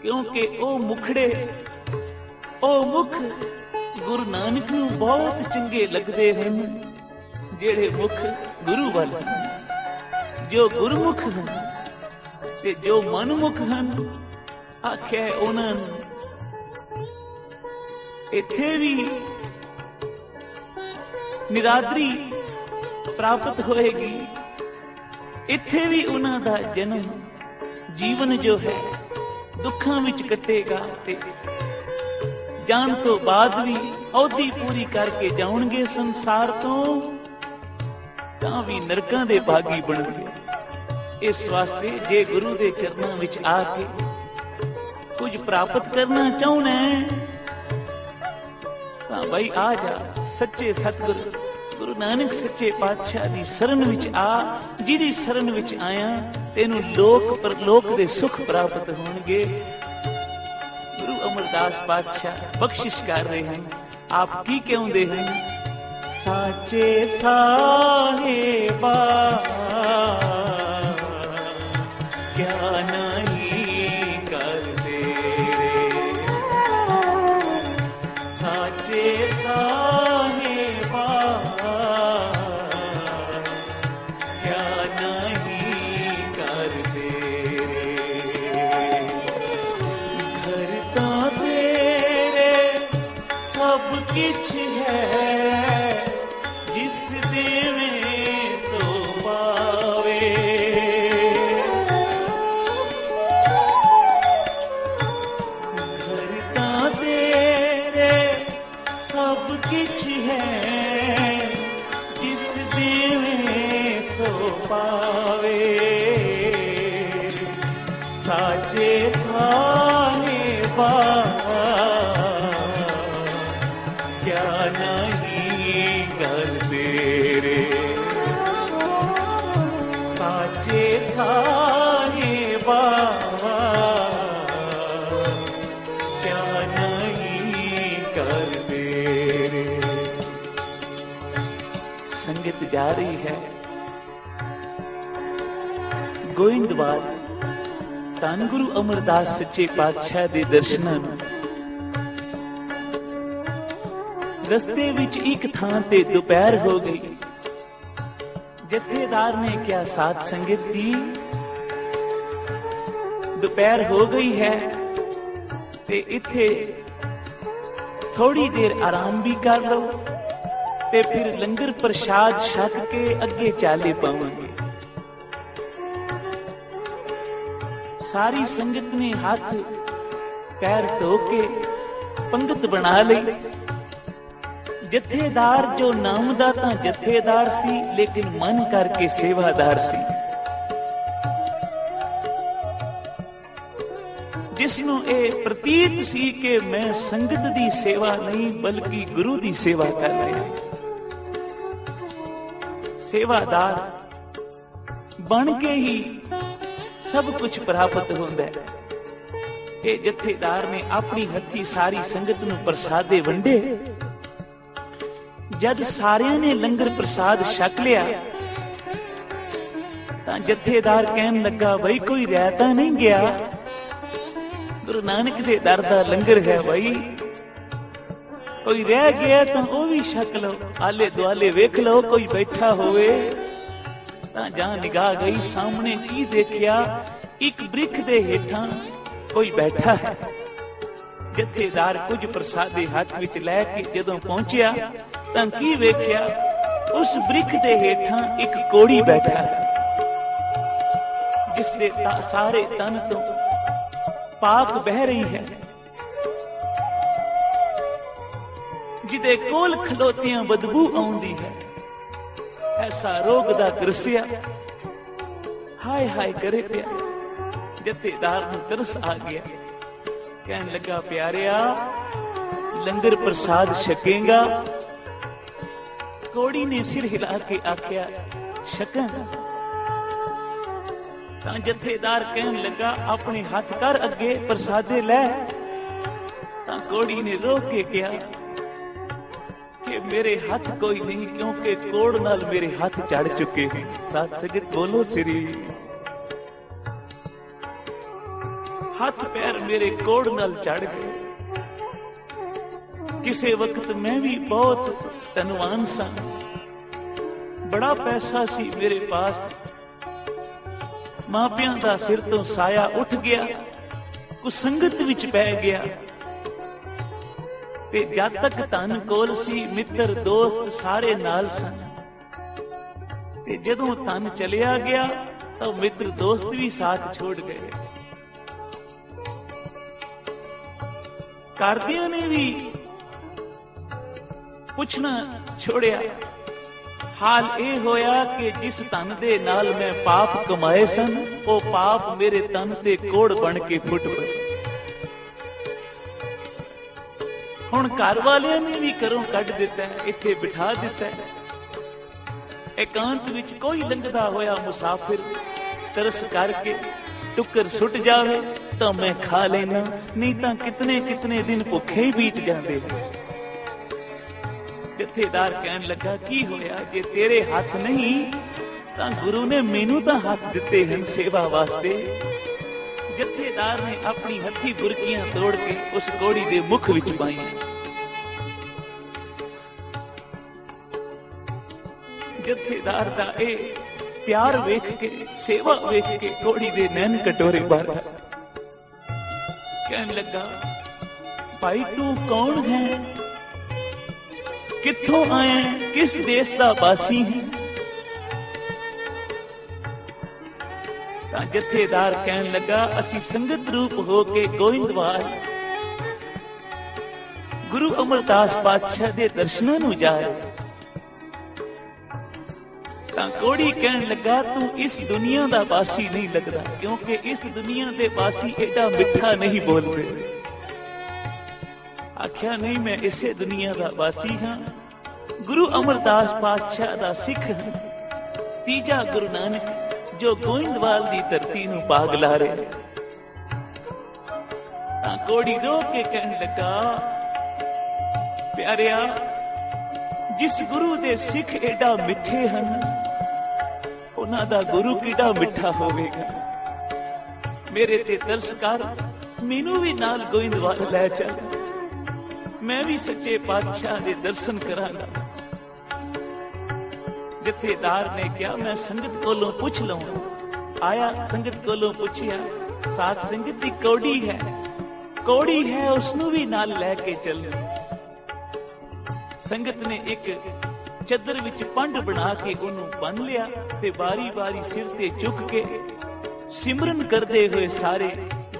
ਕਿਉਂਕਿ ਉਹ ਮੁਖੜੇ, ਉਹ ਮੁਖ ਗੁਰੂ ਨਾਨਕ ਨੂੰ ਬਹੁਤ ਚੰਗੇ ਲੱਗਦੇ ਹਨ, ਜਿਹੜੇ ਮੁਖ ਗੁਰੂ ਵੱਲ ਹਨ, ਜੋ ਗੁਰਮੁਖ ਹਨ ਤੇ ਜੋ ਮਨਮੁਖ ਹਨ। ਆਖਿਆ ਉਹਨਾਂ ਨੂੰ ਇੱਥੇ ਵੀ ਨਿਰਾਦਰੀ ਪ੍ਰਾਪਤ ਹੋਏਗੀ, ਇੱਥੇ ਵੀ ਉਹਨਾਂ ਦਾ ਜਨਮ ਜੀਵਨ ਜੋ ਹੈ ਦੁੱਖਾਂ ਵਿੱਚ ਕੱਟੇਗਾ ਤੇ ਜਾਣ ਤੋਂ ਬਾਅਦ ਵੀ ਅਹੁਦੀ ਪੂਰੀ ਕਰਕੇ ਜਾਣਗੇ ਸੰਸਾਰ ਤੋਂ, ਤਾਂ ਵੀ ਨਰਕਾਂ ਦੇ ਭਾਗੀ ਬਣਨਗੇ। ਇਸ ਵਾਸਤੇ ਜੇ ਗੁਰੂ ਦੇ ਚਰਨਾਂ ਵਿੱਚ ਆ ਕੇ ਕੁਝ ਪ੍ਰਾਪਤ ਕਰਨਾ ਚਾਹੁੰਦਾ ਤਾਂ ਬਈ ਆ ਜਾ ਸੱਚੇ ਸਤਿਗੁਰੂ ਗੁਰੂ ਨਾਨਕ ਸੱਚੇ ਪਾਤਸ਼ਾਹ ਦੀ ਸ਼ਰਨ ਵਿੱਚ ਆ। ਜਿਹਦੀ ਸ਼ਰਨ ਵਿੱਚ ਆਇਆ ਤੈਨੂੰ ਲੋਕ ਪਰਲੋਕ ਦੇ ਸੁੱਖ ਪ੍ਰਾਪਤ ਹੋਣਗੇ। ਗੁਰੂ ਅਮਰਦਾਸ ਪਾਤਸ਼ਾਹ ਬਖਸ਼ਿਸ਼ ਕਰ ਰਹੇ ਹਨ। ਆਪ ਕੀ ਕਹਿੰਦੇ ਹਨ? ਸਾਚੇ ਸਾਹਿਬਾ ਕਿਆ ਨਹੀਂ ਕਰਦੇ ਰੇ, ਸਾਚੇ ਸਾਹਿਬਾ ਕਿਆ ਨਹੀਂ ਕਰਦੇ ਰੇ। ਘਰ ਤਾਂ ਤੇਰੇ ਸਭ ਕੁਛ ਹੈ, ਜਿਸ ਦੇਵੇਂ ਸੋ ਪਾਵੇ। ਘਰ ਤਾਂ ਤੇਰੇ ਸਭ ਕੁਛ ਹੈ, ਜਿਸ ਦੇਵੇਂ ਸੋ ਪਾਵੇ। ਸਾਚੇ ਸਾਹਿਬਾ ਕਿਆ ਨਹੀਂ ਕਰਦੇ ਰੇ, ਸਾਚੇ ਸਾਹਿਬਾ ਕਿਆ ਨਹੀਂ ਕਰਦੇ ਰੇ। ਸੰਗਤ ਜਾ ਰਹੀ ਹੈ ਗੋਇੰਦਵਾਲ ਧੰਨ ਗੁਰੂ ਅਮਰਦਾਸ ਸੱਚੇ ਪਾਤਸ਼ਾਹ ਦੇ ਦਰਸ਼ਨਾਂ ਨੂੰ। ਰਸਤੇ ਵਿੱਚ ਇੱਕ ਥਾਂ ਤੇ ਦੁਪਹਿਰ ਹੋ ਗਈ। ਜਥੇਦਾਰ ਨੇ ਕਿਹਾ, ਸਾਧ ਸੰਗਤ ਜੀ ਦੁਪਹਿਰ ਹੋ ਗਈ ਹੈ ਤੇ ਇੱਥੇ ਥੋੜੀ ਦੇਰ ਆਰਾਮ ਵੀ ਕਰ ਲਓ ਤੇ ਫਿਰ ਲੰਗਰ ਪ੍ਰਸ਼ਾਦ ਛਕ ਕੇ ਅੱਗੇ ਚਾਲੇ ਪਾਵਾਂਗੇ। ਸਾਰੀ ਸੰਗਤ ਨੇ ਹੱਥ ਪੈਰ ਧੋ ਕੇ ਪੰਗਤ ਬਣਾ ਲਈ। ਜਥੇਦਾਰ ਜੋ ਨਾਮ ਦਾ ਤਾਂ ਜਥੇਦਾਰ ਸੀ, ਲੇਕਿਨ ਮਨ ਕਰਕੇ ਸੇਵਾਦਾਰ ਸੀ, ਜਿਸ ਨੂੰ ਇਹ ਪ੍ਰਤੀਤ ਸੀ ਕਿ ਮੈਂ ਸੰਗਤ ਦੀ ਸੇਵਾ ਨਹੀਂ ਬਲਕਿ ਗੁਰੂ ਦੀ ਸੇਵਾ ਕਰ ਰਿਹਾ। ਸੇਵਾਦਾਰ ਬਣ ਕੇ ਹੀ ਸਭ ਕੁਝ ਪ੍ਰਾਪਤ ਹੁੰਦਾ ਹੈ। ਇਹ ਜਥੇਦਾਰ ਨੇ ਆਪਣੀ ਹੱਥੀ ਸਾਰੀ ਸੰਗਤ ਨੂੰ ਪ੍ਰਸਾਦੇ ਵੰਡੇ। ਜਦ ਸਾਰਿਆਂ ਨੇ ਲੰਗਰ ਪ੍ਰਸਾਦ ਛਕ ਲਿਆ ਤਾਂ ਜਥੇਦਾਰ ਕਹਿਣ ਲੱਗਾ, ਬਈ ਕੋਈ ਰਹਿ ਤਾਂ ਨਹੀਂ ਗਿਆ? ਗੁਰੂ ਨਾਨਕ ਦੇ ਦਰ ਦਾ ਲੰਗਰ ਹੈ ਬਈ, कोई रह गया तो वो भी छक लो, आले दुआले वेख लो कोई बैठा होवे। तां जां निगाह गई, सामने की देखिया, एक वृक्ष दे हेठां कोई बैठा है। जथेदार कुछ प्रसादे हाथ विच लैके जदों पहुंचिया तां की वेख्या, उस वृक्ष दे हेठां एक कोड़ी बैठा है, जिसदे सारे तन तो पाक बह रही है, जिदे कोल खलोतियां बदबू आउंदी है। ऐसा रोग दा करसिया हाय हाय करे पिया। जथेदार नूं तरस आ गया, कहन लगा प्यारिया लंगर प्रसाद छकेगा? कोड़ी ने सिर हिला के आख्या छकांगा। तां जथेदार कहन लगा अपने हाथ कर अगे प्रसादे लै। तां कोड़ी ने रोक के कहा कि मेरे हाथ कोई नहीं, क्योंकि कोड़ नाल मेरे हाथ चढ़ चुके हैं। साथ संगत बोलो श्री। हाथ पैर मेरे कोड़ नाल चढ़ गए। किसे वक्त मैं भी बहुत धनवान सा, बड़ा पैसा सी मेरे पास, मापियां दा सिर तो साया उठ गया, कुसंगत विच पै गया। ते जद तक धन कोल सी मित्र दोस्त सारे नाल सन, ते जदों धन चलिया गया तो मित्र दोस्त भी साथ छोड़ गए। कारदियां ने भी पुछना छोड़िया। हाल ये होया कि जिस धन दे नाल मैं पाप कमाए सन, वो पाप मेरे तन ते कोड़ बन के फुट पए। हुण घर वालियां ने भी घरों कढ दिता है, इत्थे बिठा दिता है। एकांत विच कोई लंघदा होया मुसाफिर तरस करके टुकर सुट जावे तो मैं खा लेना, नहीं तो कितने कितने दिन भुखे ही बीत जाते। जथेदार कहन लगा की होया, जे तेरे हाथ नहीं तो गुरु ने मैनू तो हाथ दिते हैं सेवा वास्ते। जथेदार ने अपनी हथी बुरकियां तोड़ के उस कोड़ी दे मुख विच पाईयां। जथेदार दा ए प्यार वेख के, सेवा वेख के कोड़ी दे नैन कटोरे बार कहन लगा भाई तू कौन है, कित्थों आया, किस देश दा वासी है? जथेदार कहन लगा असी संगत रूप हो के गोइंदवाल गुरु अमरदास पातशाह दे दर्शनां नूं जा रहे। कोड़ी कहन लगा तू इस दुनिया दा वासी नहीं लगदा, क्योंकि इस दुनिया दे वासी एडा मिठा नहीं बोलते। आख्या नहीं मैं इसे दुनिया दा वासी हां, गुरु अमरदास पातशाह दा सिख हां, तीजा गुरु नानक जो गोइंदवाल दी धरती नूं पाग ला रहे। कोड़ी रो के कहन लगा प्यारिया जिस गुरु दे सिख एडा मिठे हन, उन्हां दा गुरु किडा मिठा होवेगा। मेरे ते तरस कर, मैनू भी नाल गोइंदवाल लै चल, मैं भी सच्चे पातशाह दे दर्शन करांगा। जथेदार ने कहा मैं संगत कोलों पूछ लवां। आया संगत कोलों पूछिया, साथ संगत दी कौड़ी है, कौड़ी है उसनू भी नाल लैके चल। संगत ने एक चदर विच पंड बना के उन्हों बन लिया ते बारी बारी सिर ते चुक के सिमरन करते हुए सारे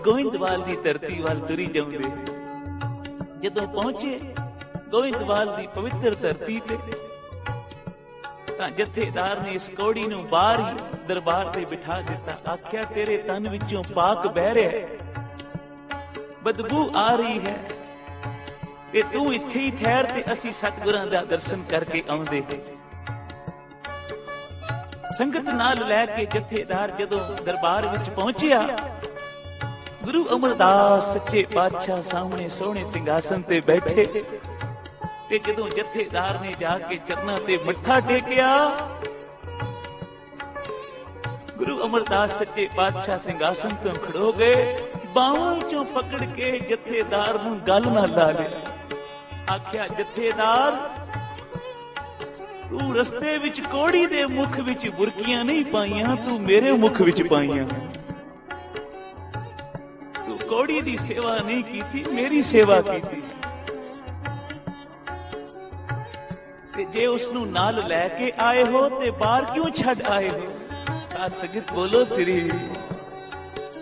गोइंदवाल दी धरती वाल तुरी जाउंदे। जदों पहुंचे गोइंदवाल दी पवित्र धरती ते तां जथेदार ने इस कौड़ी नूं बाहर ही दरबार ते बिठा दिता। आख्या तेरे तन विचों पाक बह रहा है, बदबू आ रही है, ते तू इत्थे ही ठहर ते असी सतगुरां दा दर्शन करके आउंदे। संगत नाल लैके जथेदार जदों दरबार विच पहुंचिया, गुरु अमरदास सच्चे पातशाह सामने सोहणे सिंघासन ते बैठे। ते जदों जथेदार ने जाके चरनां ते मत्था टेकिया, गुरु अमरदास सच्चे पातशाह सिंघासन तो खड़ो गए, बाहों चों पकड़ के जथेदार नूं गल ना ला लिया। ਆਖਿਆ ਜਥੇਦਾਰ ਤੂੰ ਰਸਤੇ ਵਿੱਚ ਕੋੜੀ ਦੇ ਮੁਖ ਵਿੱਚ ਬੁਰਕੀਆਂ ਨਹੀਂ ਪਾਈਆਂ, ਤੂੰ ਮੇਰੇ ਮੁਖ ਵਿੱਚ ਪਾਈਆਂ। ਤੂੰ ਕੋੜੀ ਦੀ ਸੇਵਾ ਨਹੀਂ ਕੀਤੀ, ਮੇਰੀ ਸੇਵਾ ਕੀਤੀ। ਤੇ ਜੇ ਉਸ ਨੂੰ ਨਾਲ ਲੈ ਕੇ ਆਏ ਹੋ ਤੇ ਬਾਹਰ ਕਿਉਂ ਛੱਡ ਆਏ ਹੋ? ਸਾਧ ਸੰਗਤ ਬੋਲੋ ਸ੍ਰੀ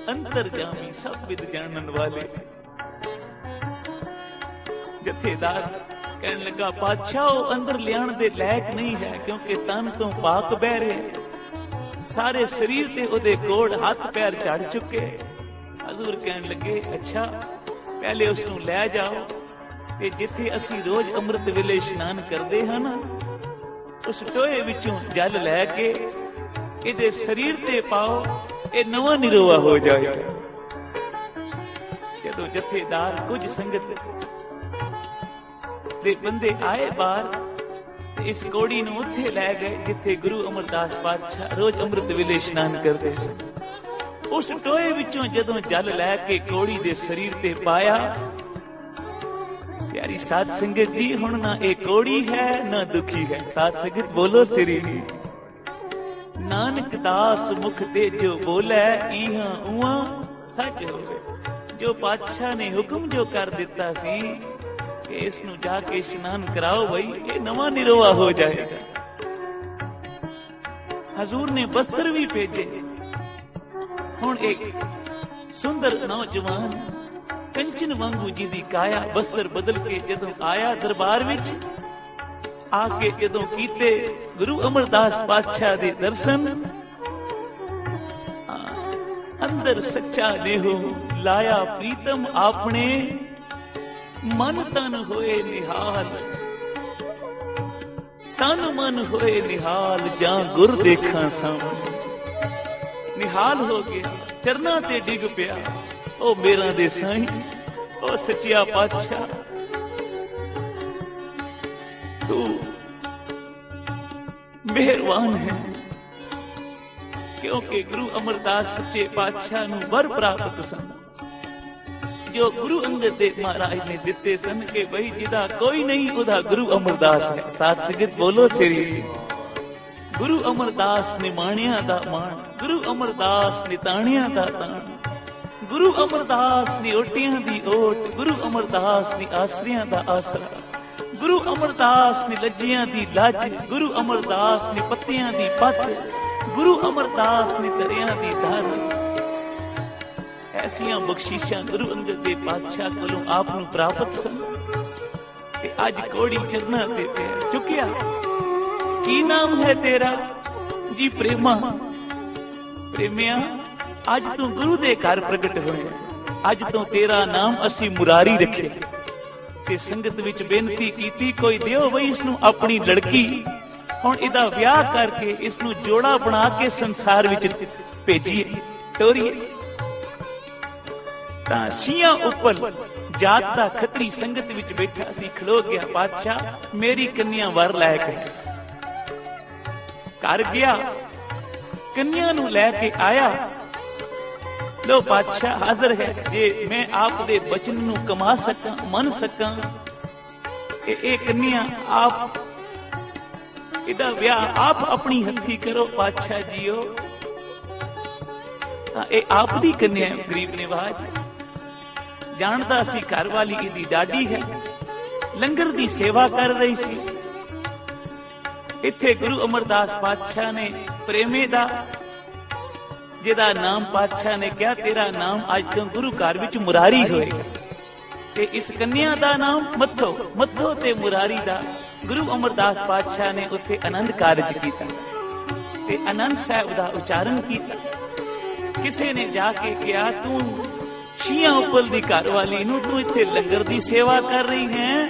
ਅੰਤਰਜਾਮੀ ਸਭ ਵਿਦ ਜਾਣਨ ਵਾਲੇ। ਜਥੇਦਾਰ ਕਹਿਣ ਲੱਗਾ ਪਾਤਸ਼ਾਹ ਉਹ ਅੰਦਰ ਲਿਆਣ ਦੇ ਲਾਇਕ ਨਹੀਂ ਹੈ, ਕਿਉਂਕਿ ਤਨ ਤੋਂ ਪਾਕ ਬਹਿ ਰਿਹਾ, ਸਾਰੇ ਸਰੀਰ ਤੇ ਉਹਦੇ ਕੋੜ ਹੱਥ ਪੈਰ ਝੜ ਚੁੱਕੇ। ਹਜ਼ੂਰ ਕਹਿਣ ਲੱਗੇ ਅੱਛਾ ਪਹਿਲੇ ਉਸ ਨੂੰ ਲੈ ਜਾਓ ਤੇ ਜਿੱਥੇ ਅਸੀਂ ਰੋਜ਼ ਅੰਮ੍ਰਿਤ ਵੇਲੇ ਇਸ਼ਨਾਨ ਕਰਦੇ ਹਾਂ ਨਾ, ਉਸ ਟੋਏ ਵਿੱਚੋਂ ਜਲ ਲੈ ਕੇ ਇਹਦੇ ਸਰੀਰ ਤੇ ਪਾਓ, ਇਹ ਨਵਾਂ ਨਿਰੋਆ ਹੋ ਜਾਏਗਾ। ਜਦੋਂ ਜਥੇਦਾਰ ਕੁਝ ਸੰਗਤ ਦੇ ਬੰਦੇ ਆਏ ਬਾਹਰ ਤੇ ਇਸ ਕੋੜੀ ਨੂੰ ਉੱਥੇ ਲੈ ਗਏ ਜਿੱਥੇ ਗੁਰੂ ਅਮਰਦਾਸ ਪਾਤਸ਼ਾਹ ਰੋਜ਼ ਅੰਮ੍ਰਿਤ ਵੇਲੇ ਇਸ਼ਨਾਨ ਕਰਦੇ ਸਨ। ਉਸ ਟੋਏ ਵਿੱਚੋਂ ਜਦੋਂ ਜਲ ਲੈ ਕੇ ਕੋੜੀ ਦੇ ਸਰੀਰ ਤੇ ਪਾਇਆ, ਪਿਆਰੀ ਸਾਧ ਸੰਗਤ ਜੀ ਹੁਣ ਨਾ ਇਹ ਕੋੜੀ ਹੈ ਨਾ ਦੁਖੀ ਹੈ। ਸਾਧ ਸੰਗਤ ਬੋਲੋ ਸ੍ਰੀ ਨਾਨਕ ਦਾਸ ਮੁਖ ਤੇ ਜੋ ਬੋਲੇ ਇਹਾਂ ਉਹਾਂ ਸੱਚ ਹੋਵੇ। ਜੋ ਪਾਤਸ਼ਾਹ ਨੇ ਹੁਕਮ ਜੋ ਕਰ ਦਿੱਤਾ ਸੀ ਕਿ ਇਸ ਨੂੰ ਜਾ ਕੇ ਇਸ਼ਨਾਨ ਕਰਾਓ ਬਈ, ਇਹ ਨਵਾਂ ਨਿਰੋਆ ਹੋ ਜਾਏਗਾ। ਹਜ਼ੂਰ ਨੇ ਬਸਤਰ ਵੀ ਭੇਜੇ। ਹੁਣ ਇੱਕ ਸੁੰਦਰ ਨੌਜਵਾਨ ਕੰਚਨ ਵਾਂਗੂ ਜੀ ਦੀ ਕਾਇਆ ਬਸਤਰ ਬਦਲ ਕੇ ਜਦੋਂ ਆਇਆ ਦਰਬਾਰ ਵਿੱਚ, ਆ ਕੇ ਜਦੋਂ ਕੀਤੇ ਗੁਰੂ ਅਮਰਦਾਸ ਪਾਤਸ਼ਾਹ ਦੇ ਦਰਸ਼ਨ, ਅੰਦਰ ਸੱਚਾ ਨੇਹੋ ਲਾਇਆ ਪ੍ਰੀਤਮ ਆਪਣੇ, ਮਨ ਤਨ ਹੋਏ ਨਿਹਾਲ, ਤਨ ਮਨ ਹੋਏ ਨਿਹਾਲ, ਜਾਂ ਗੁਰ ਦੇਖਾਂ ਸਾਹਮਣੇ। ਨਿਹਾਲ ਹੋ ਗਿਆ, ਚਰਨਾਂ ਤੇ ਡਿੱਗ ਪਿਆ, ਉਹ ਮੇਰਾ ਦੇ ਸਾਈਂ, ਉਹ ਸੱਚਿਆ ਪਾਤਸ਼ਾਹ ਤੂੰ ਮਿਹਰਬਾਨ ਹੈ, ਕਿਉਂਕਿ ਗੁਰੂ ਅਮਰਦਾਸ ਸੱਚੇ ਪਾਤਸ਼ਾਹ ਨੂੰ ਵਰ ਪ੍ਰਾਪਤ ਸਨ ਜੋ ਗੁਰੂ ਅੰਗਦ ਦੇਵ ਮਹਾਰਾਜ ਨੇ ਦਿੱਤੇ ਸਨ ਕਿ ਬਈ ਜਿਹਦਾ ਕੋਈ ਨਹੀਂ ਉਹਦਾ ਗੁਰੂ ਅਮਰਦਾਸ ਹੈ। ਸਾਧ ਸੰਗਤ ਬੋਲੋ ਸ੍ਰੀ ਗੁਰੂ ਅਮਰਦਾਸ ਨਿਮਾਣਿਆਂ ਦਾ ਮਾਣ, ਗੁਰੂ ਅਮਰਦਾਸ ਨਿਤਾਣਿਆਂ ਦਾ ਤਾਣ, ਗੁਰੂ ਅਮਰਦਾਸ ਨੇ ਓਟਿਆਂ ਦੀ ਓਟ, ਗੁਰੂ ਅਮਰਦਾਸ ਨੇ ਆਸਰਿਆਂ ਦਾ ਆਸਰਾ, ਗੁਰੂ ਅਮਰਦਾਸ ਨੇ ਲੱਜੀਆਂ ਦੀ ਲੱਜ, ਗੁਰੂ ਅਮਰਦਾਸ ਨੇ ਪੱਤਿਆਂ ਦੀ ਪੱਤ, ਗੁਰੂ ਅਮਰਦਾਸ ਨੇ ਦਰਿਆਂ ਦੀ ਧਰ। ਐਸੀਆਂ ਬਖਸ਼ਿਸ਼ਾਂ ਗੁਰੂ ਅੰਗਦ ਦੇਵ ਪਾਤਸ਼ਾਹ ਕੋਲੋਂ ਆਪ ਨੂੰ ਪ੍ਰਾਪਤ ਸਨ ਤੇ ਅੱਜ ਕੋੜੀ ਚਰਨਾਂ ਤੇ ਪੈਰ ਚੁੱਕਿਆ। ਕੀ ਨਾਮ ਹੈ ਤੇਰਾ ਜੀ? ਪ੍ਰੇਮਾ। ਪ੍ਰੇਮਿਆ ਅੱਜ ਤੂੰ ਗੁਰੂ ਦੇ ਘਰ ਪ੍ਰਗਟ ਹੋਇਆ, ਅੱਜ ਤੋਂ ਤੇਰਾ ਨਾਮ ਅਸੀਂ ਮੁਰਾਰੀ ਰੱਖਿਆ। ਤੇ ਸੰਗਤ ਵਿੱਚ ਬੇਨਤੀ ਕੀਤੀ ਕੋਈ ਦਿਓ ਬਈ ਇਸ ਨੂੰ ਆਪਣੀ ਲੜਕੀ, ਹੁਣ ਇਹਦਾ ਵਿਆਹ ਕਰਕੇ ਇਸ ਨੂੰ ਜੋੜਾ ਬਣਾ ਕੇ ਸੰਸਾਰ ਵਿੱਚ ਭੇਜੀਏ, ਤੋਰੀਏ। ਤਾਂ ਸ਼ੀਆਂ ਉੱਪਰ ਜਾਤ ਦਾ ਖੱਤਰੀ ਸੰਗਤ ਵਿੱਚ ਬੈਠਾ ਸੀ, ਖਲੋ ਗਿਆ, ਪਾਤਸ਼ਾਹ ਮੇਰੀ ਕੰਨਿਆ ਵਰ ਲਾਇਕ ਹੈ। ਘਰ ਗਿਆ, ਕੰਨਿਆ ਨੂੰ ਲੈ ਕੇ ਆਇਆ। ਲੋ ਪਾਤਸ਼ਾਹ ਹਾਜ਼ਰ ਹੈ, ਜੇ ਮੈਂ ਆਪ ਦੇ ਬਚਨ ਨੂੰ ਕਮਾ ਸਕਾਂ, ਮੰਨ ਸਕਾਂ, ਇਹ ਕੰਨਿਆ ਆਪ, ਇਹਦਾ ਵਿਆਹ ਆਪ ਆਪਣੀ ਹੱਥੀ ਕਰੋ ਪਾਤਸ਼ਾਹ ਜੀਓ। ਤਾਂ ਇਹ ਆਪ ਦੀ ਕੰਨਿਆ ਗਰੀਬ ਨਿਵਾਜ ਜਾਣਦਾ ਸੀ, ਘਰ ਵਾਲੀ ਇਹਦੀ ਡਾਡੀ ਹੈ, ਲੰਗਰ ਦੀ ਸੇਵਾ ਕਰ ਰਹੀ ਸੀ। ਇੱਥੇ ਗੁਰੂ ਅਮਰਦਾਸ ਪਾਤਸ਼ਾਹ ਨੇ ਪ੍ਰੇਮੇ ਦਾ, ਜਿਹਦਾ ਨਾਮ ਪਾਤਸ਼ਾਹ ਨੇ ਕਿਹਾ ਤੇਰਾ ਨਾਮ ਅੱਜ ਤੋਂ ਗੁਰੂ ਘਰ ਵਿੱਚ ਮੁਰਾਰੀ ਹੋਏਗਾ, ਤੇ ਇਸ ਕੰਨਿਆ ਦਾ ਨਾਮ ਮੱਥੋ। ਮੱਥੋ ਤੇ ਮੁਰਾਰੀ ਦਾ ਗੁਰੂ ਅਮਰਦਾਸ ਪਾਤਸ਼ਾਹ ਨੇ ਉੱਥੇ ਆਨੰਦ ਕਾਰਜ ਕੀਤਾ ਤੇ ਆਨੰਦ ਸਾਹਿਬ ਦਾ ਉਚਾਰਨ ਕੀਤਾ। ਕਿਸੇ ਨੇ ਜਾ ਕੇ ਕਿਹਾ ਤੂੰ ਸ਼ੀਆਂ ਉੱਪਰ ਦੀ ਘਰ ਵਾਲੀ ਨੂੰ ਤੂੰ ਇੱਥੇ ਲੰਗਰ ਦੀ ਸੇਵਾ ਕਰ ਰਹੀ ਹੈ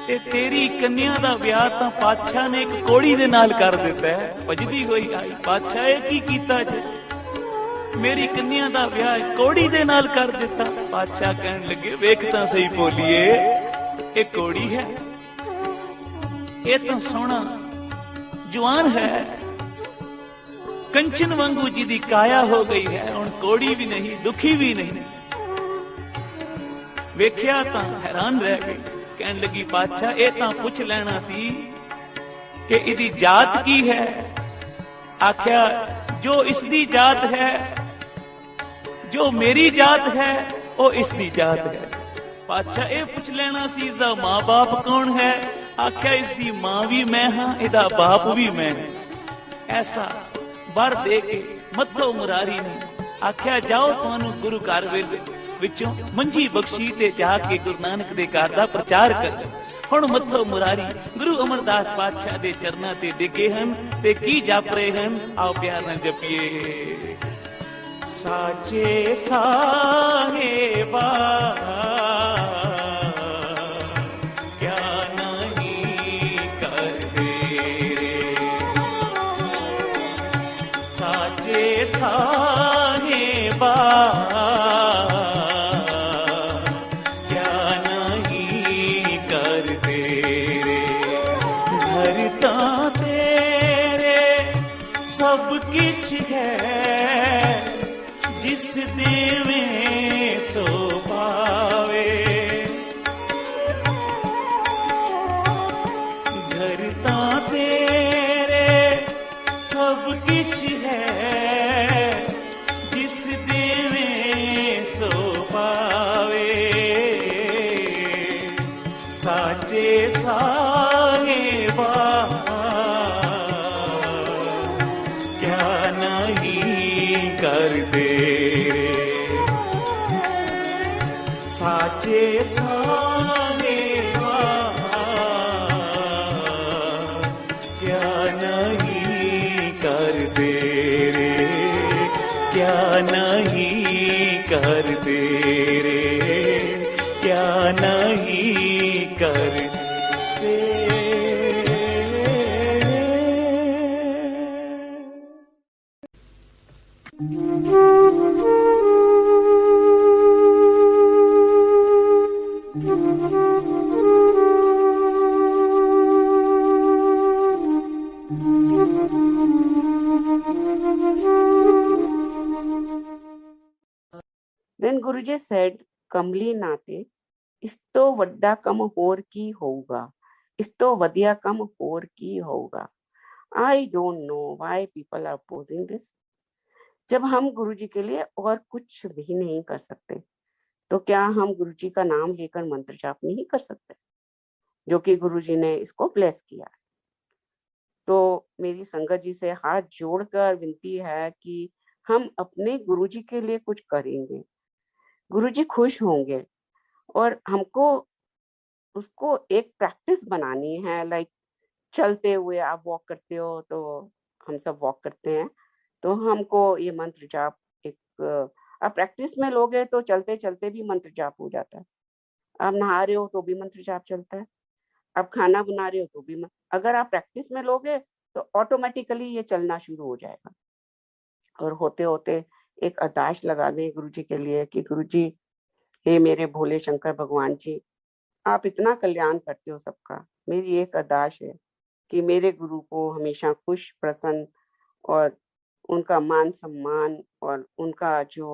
ਤੇ ਤੇਰੀ ਕੰਨਿਆ ਦਾ ਵਿਆਹ ਤਾਂ ਪਾਤਸ਼ਾਹ ਨੇ ਇੱਕ ਕੋੜੀ ਦੇ ਨਾਲ ਕਰ ਦਿੱਤਾ ਹੈ। ਭਜਦੀ ਹੋਈ ਆਈ, ਪਾਤਸ਼ਾਹ ਇਹ ਕੀ ਕੀਤਾ ਜੀ? ਮੇਰੀ ਕੰਨਿਆ ਦਾ ਵਿਆਹ ਕੋੜੀ ਦੇ ਨਾਲ ਕਰ ਦਿੱਤਾ। ਪਾਤਸ਼ਾਹ ਕਹਿਣ ਲੱਗੇ ਵੇਖ ਤਾਂ ਸਹੀ ਬੋਲੀਏ, ਇਹ ਕੋੜੀ ਹੈ, ਇਹ ਤਾਂ ਸੋਹਣਾ ਜਵਾਨ ਹੈ, ਕੰਚਨ ਵਾਂਗੂ ਜੀ ਦੀ ਕਾਇਆ ਹੋ ਗਈ ਹੈ, ਹੁਣ ਕੋੜੀ ਵੀ ਨਹੀਂ, ਦੁਖੀ ਵੀ ਨਹੀਂ। ਵੇਖਿਆ ਤਾਂ ਹੈਰਾਨ ਰਹਿ ਗਏ। ਕਹਿਣ ਲੱਗੀ ਪਾਤਸ਼ਾਹ ਇਹ ਤਾਂ ਪੁੱਛ ਲੈਣਾ ਸੀ ਕਿ ਇਹਦੀ ਜਾਤ ਕੀ ਹੈ। ਆਖਿਆ ਜੋ ਇਸ ਦੀ ਜਾਤ ਹੈ, ਜੋ ਮੇਰੀ ਜਾਤ ਹੈ ਉਹ ਇਸ ਦੀ ਜਾਤ ਹੈ। ਪਾਤਸ਼ਾਹ ਇਹ ਪੁੱਛ ਲੈਣਾ ਸੀ ਇਸਦਾ ਮਾਂ-ਬਾਪ ਕੌਣ ਹੈ। ਆਖਿਆ ਇਸ ਦੀ ਮਾਂ ਵੀ ਮੈਂ ਹਾਂ, ਇਹਦਾ ਬਾਪ ਵੀ ਮੈਂ ਹਾਂ। ਐਸਾ ਵਰ ਦੇ ਕੇ ਮੱਥੋ ਮੁਰਾਰੀ ਨੇ ਆਖਿਆ ਜਾਓ ਤੁਹਾਨੂੰ ਗੁਰੂ ਘਰ ਵਿੱਚੋਂ ਮੰਜੀ ਬਖਸ਼ੀ ਤੇ ਜਾ ਕੇ ਗੁਰੂ ਨਾਨਕ ਦੇ ਘਰ ਦਾ ਪ੍ਰਚਾਰ ਕਰ। ਹੁਣ ਮੱਥੋ ਮੁਰਾਰੀ ਗੁਰੂ ਅਮਰਦਾਸ ਪਾਤਸ਼ਾਹ ਦੇ ਚਰਨਾਂ ਤੇ ਡਿੱਗੇ ਹਨ ਤੇ ਕੀ ਜਪ ਰਹੇ ਹਨ, ਆਓ ਪਿਆਰ ਨਾਲ ਜਪੀਏ। ਸਾਚੇ ਸਾਹਿਬਾ ਕਿਆ ਨਹੀਂ ਕਰਦੇ ਰੇ, ਸਾਚੇ ਸਾਹਿਬਾ सब किछ है जिस देवे सो पावे, घर तां तेरे सब किछ है जिस देवे सो पावे। साचे साहिबा करते रे, साचे साहिबा क्या नहीं करते रे, क्या नहीं करते रे, क्या नहीं करते। Then Guruji said, ਕਮਲੀ ਨਾਤੇ ਇਸ ਤੋਂ ਵੱਡਾ ਕੰਮ ਹੋਰ ਕੀ ਹੋਊਗਾ, ਇਸ ਤੋਂ ਵਧੀਆ ਕੰਮ ਹੋਰ ਕੀ ਹੋਊਗਾ। I don't know why people are opposing this. जब हम गुरु जी के लिए और कुछ भी नहीं कर सकते तो क्या हम गुरु जी का नाम लेकर मंत्र जाप नहीं कर सकते, जो कि गुरु जी ने इसको ब्लेस किया है। तो मेरी संगत जी से हाथ जोड़कर विनती है कि हम अपने गुरु जी के लिए कुछ करेंगे, गुरु जी खुश होंगे और हमको उसको एक प्रैक्टिस बनानी है। लाइक चलते हुए आप वॉक करते हो तो हम सब वॉक करते हैं, तो हमको ये मंत्र जाप एक आप प्रैक्टिस में लोगे तो चलते चलते भी मंत्र जाप हो जाता है। आप नहा रहे हो तो भी मंत्र जाप चलता है, आप खाना बना रहे हो तो भी अगर आप प्रैक्टिस में लोगे तो ऑटोमेटिकली ये चलना शुरू हो जाएगा। और होते होते एक अरदास लगा दें गुरु जी के लिए कि गुरु जी, हे मेरे भोले शंकर भगवान जी, आप इतना कल्याण करते हो सबका, मेरी एक अरदास है कि मेरे गुरु को हमेशा खुश प्रसन्न और उनका मान सम्मान और उनका जो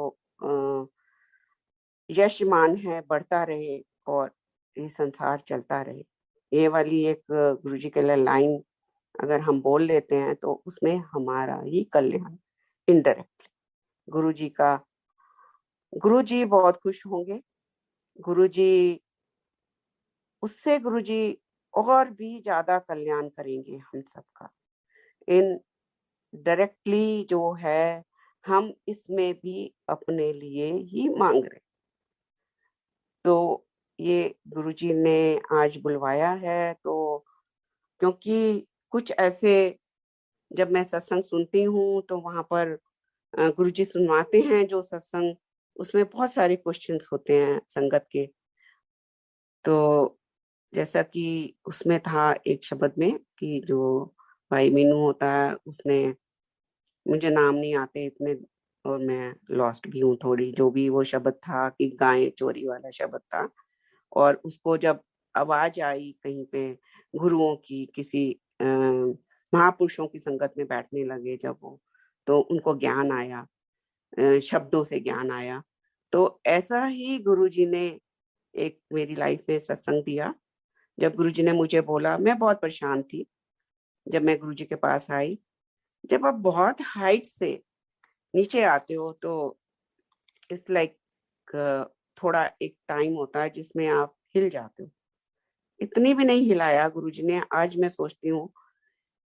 यशमान है बढ़ता रहे और ये संसार चलता रहे। ये वाली एक गुरुजी के लिए लाइन अगर हम बोल लेते हैं तो उसमें हमारा ही कल्याण इनडायरेक्टली। गुरुजी बहुत खुश होंगे, गुरुजी और भी ज्यादा कल्याण करेंगे हम सबका। इन डायरेक्टली जो है हम इसमें भी अपने लिए ही मांग रहे। तो ये गुरुजी ने आज बुलवाया है, तो क्योंकि कुछ ऐसे जब मैं सत्संग सुनती हूँ तो वहां पर गुरुजी सुनवाते हैं जो सत्संग, उसमें बहुत सारे क्वेश्चंस होते हैं संगत के। तो जैसा कि उसमें था एक शब्द में कि जो भाई मीनू होता है, उसने, मुझे नाम नहीं आते इतने और मैं लॉस्ट भी हूँ थोड़ी, जो भी वो शब्द था कि गाय चोरी वाला शब्द था, और उसको जब आवाज आई कहीं पे गुरुओं की, किसी महापुरुषों की संगत में बैठने लगे जब वो, तो उनको ज्ञान आया, शब्दों से ज्ञान आया। तो ऐसा ही गुरुजी ने एक मेरी लाइफ में सत्संग दिया जब गुरुजी ने मुझे बोला, मैं बहुत परेशान थी जब मैं गुरुजी के पास आई। जब आप बहुत हाइट से नीचे आते हो तो इट्स लाइक थोड़ा एक टाइम होता है जिसमें आप हिल जाते हो। इतनी भी नहीं हिलाया गुरुजी ने। आज मैं सोचती हूँ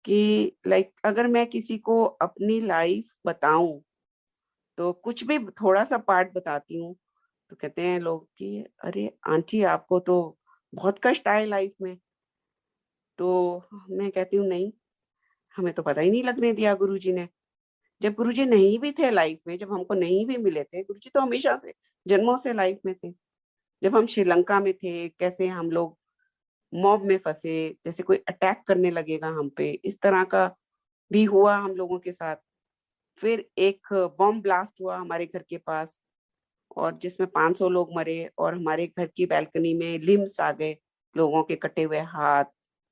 कि लाइक अगर मैं किसी को अपनी लाइफ बताऊं तो कुछ भी थोड़ा सा पार्ट बताती हूँ तो कहते हैं लोग कि अरे आंटी आपको तो बहुत कष्ट आए लाइफ में। तो मैं कहती हूँ नहीं, हमें तो पता ही नहीं लगने दिया गुरुजी ने। जब गुरुजी नहीं भी थे लाइफ में, जब हमको नहीं भी मिले थे, गुरुजी तो हमेशा से जन्मों से लाइफ में थे। जब हम श्रीलंका में थे, कैसे हम लोग मॉब में फंसे, जैसे कोई अटैक करने लगेगा हम पे, इस तरह का भी हुआ हम लोगों के साथ। फिर एक बॉम्ब ब्लास्ट हुआ हमारे घर के पास और जिसमें 500 लोग मरे और हमारे घर की बैल्कनी में लिम्स आ गए, लोगों के कटे हुए हाथ।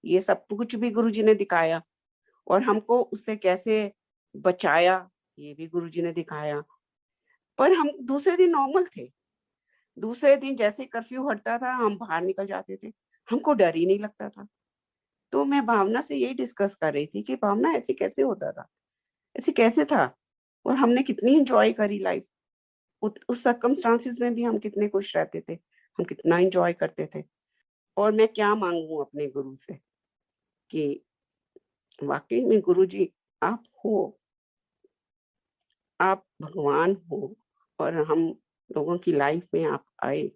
ये सब कुछ भी गुरुजी ने दिखाया और हमको उससे कैसे बचाया ये भी गुरुजी ने दिखाया। पर हम दूसरे दिन नॉर्मल थे। दूसरे दिन जैसे कर्फ्यू हटता था हम बाहर निकल जाते थे, हमको डर ही नहीं लगता था। तो मैं भावना से यही डिस्कस कर रही थी कि भावना ऐसे कैसे होता था, ऐसे कैसे था, और हमने कितनी एंजॉय करी लाइफ। उस सर्कमस्टांसिस में भी हम कितने खुश रहते थे, हम कितना एंजॉय करते थे। और मैं क्या मांगू अपने गुरु से कि वाकई में गुरु जी आप हो, आप भगवान हो और हम लोगों की लाइफ में आप आए।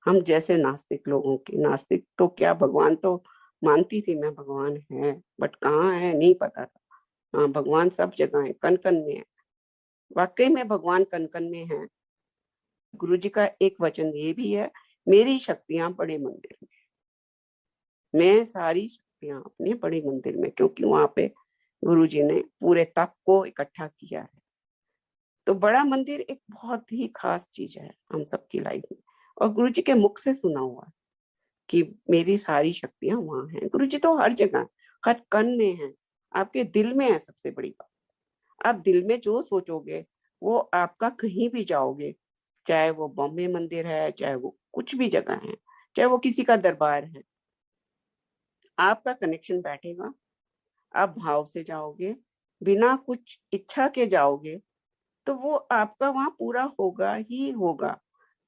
हम जैसे नास्तिक लोगों के, नास्तिक तो क्या, भगवान तो मानती थी मैं भगवान है, बट कहाँ है नहीं पता था। हाँ, भगवान सब जगह है, कन कन में है। वाकई में भगवान कन कन में है। गुरुजी का एक वचन ये भी है, मेरी शक्तियां बड़े मंदिर में। मैं सारी शक्तियां अपने बड़े मंदिर में, क्योंकि वहां पे गुरुजी ने पूरे तप को इकट्ठा किया है। तो बड़ा मंदिर एक बहुत ही खास चीज है हम सबकी लाइफ में। और गुरुजी के मुख से सुना हुआ है कि मेरी सारी शक्तियां वहां हैं। गुरुजी तो हर जगह, हर कण में है, आपके दिल में है। सबसे बड़ी बात, आप दिल में जो सोचोगे वो आपका, कहीं भी जाओगे, चाहे वो बॉम्बे मंदिर है, चाहे वो कुछ भी जगह है, चाहे वो किसी का दरबार है, आपका कनेक्शन बैठेगा। आप भाव से जाओगे, बिना कुछ इच्छा के जाओगे, तो वो आपका वहां पूरा होगा ही होगा,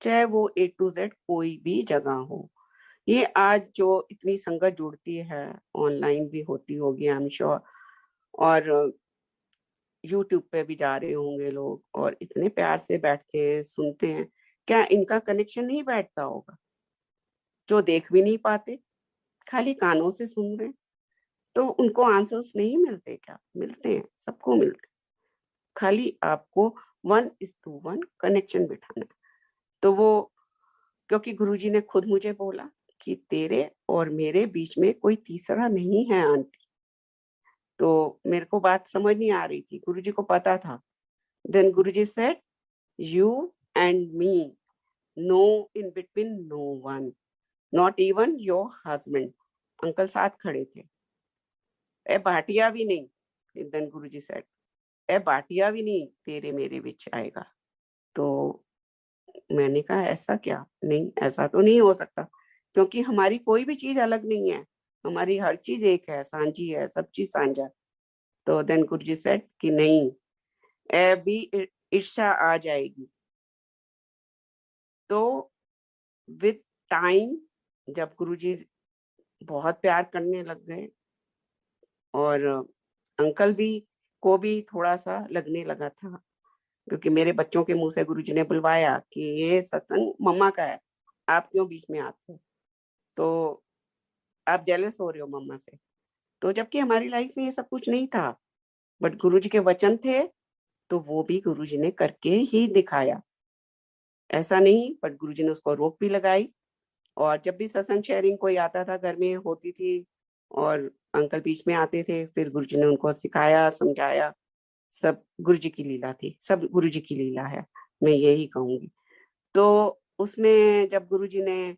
चाहे वो A to Z कोई भी जगह हो। ये आज जो इतनी संगत जुड़ती है, ऑनलाइन भी होती होगी आई एम श्योर, और यूट्यूब पे भी जा रहे होंगे लोग और इतने प्यार से बैठते हैं, सुनते हैं, क्या इनका कनेक्शन नहीं बैठता होगा? जो देख भी नहीं पाते, खाली कानों से सुन रहे, तो उनको आंसर्स नहीं मिलते क्या? मिलते हैं, सबको मिलते। खाली आपको 1:1 कनेक्शन बिठाना है। तो वो, क्योंकि गुरुजी ने खुद मुझे बोला कि तेरे और मेरे बीच में कोई तीसरा नहीं है आंटी। तो मेरे को बात समझ नहीं आ रही थी, गुरुजी को पता था। Then Guruji said, you and me, no in between no one, not even your husband. Uncle साथ खड़े थे। ए बाटिया भी नहीं, देन गुरुजी सेड, ए बाटिया भी नहीं तेरे मेरे बीच आएगा। तो मैंने कहा ऐसा क्या? नहीं, ऐसा तो नहीं हो सकता, क्योंकि हमारी कोई भी चीज अलग नहीं है, हमारी हर चीज एक है, सांझी है, सब चीज साझा। तो देन गुरुजी सेड कि नहीं, भी ईर्ष्या आ जाएगी। तो विद टाइम जब गुरुजी बहुत प्यार करने लग गए और अंकल भी को भी थोड़ा सा लगने लगा था, क्योंकि मेरे बच्चों के मुंह से गुरुजी ने बुलवाया कि ये सत्संग मम्मा का है, आप क्यों बीच में आते हो, तो आप जेलस हो रहे हो मम्मा से। तो जबकि हमारी लाइफ में ये सब कुछ नहीं था, बट गुरुजी के वचन थे, तो वो भी गुरुजी ने करके ही दिखाया। ऐसा नहीं, बट गुरुजी ने उसको रोक भी लगाई। और जब भी सत्संग शेयरिंग कोई आता था, घर में होती थी और अंकल बीच में आते थे, फिर गुरुजी ने उनको सिखाया, समझाया। सब गुरुजी की लीला थी, सब गुरुजी की लीला है, मैं यही कहूंगी। तो उसमें जब गुरुजी ने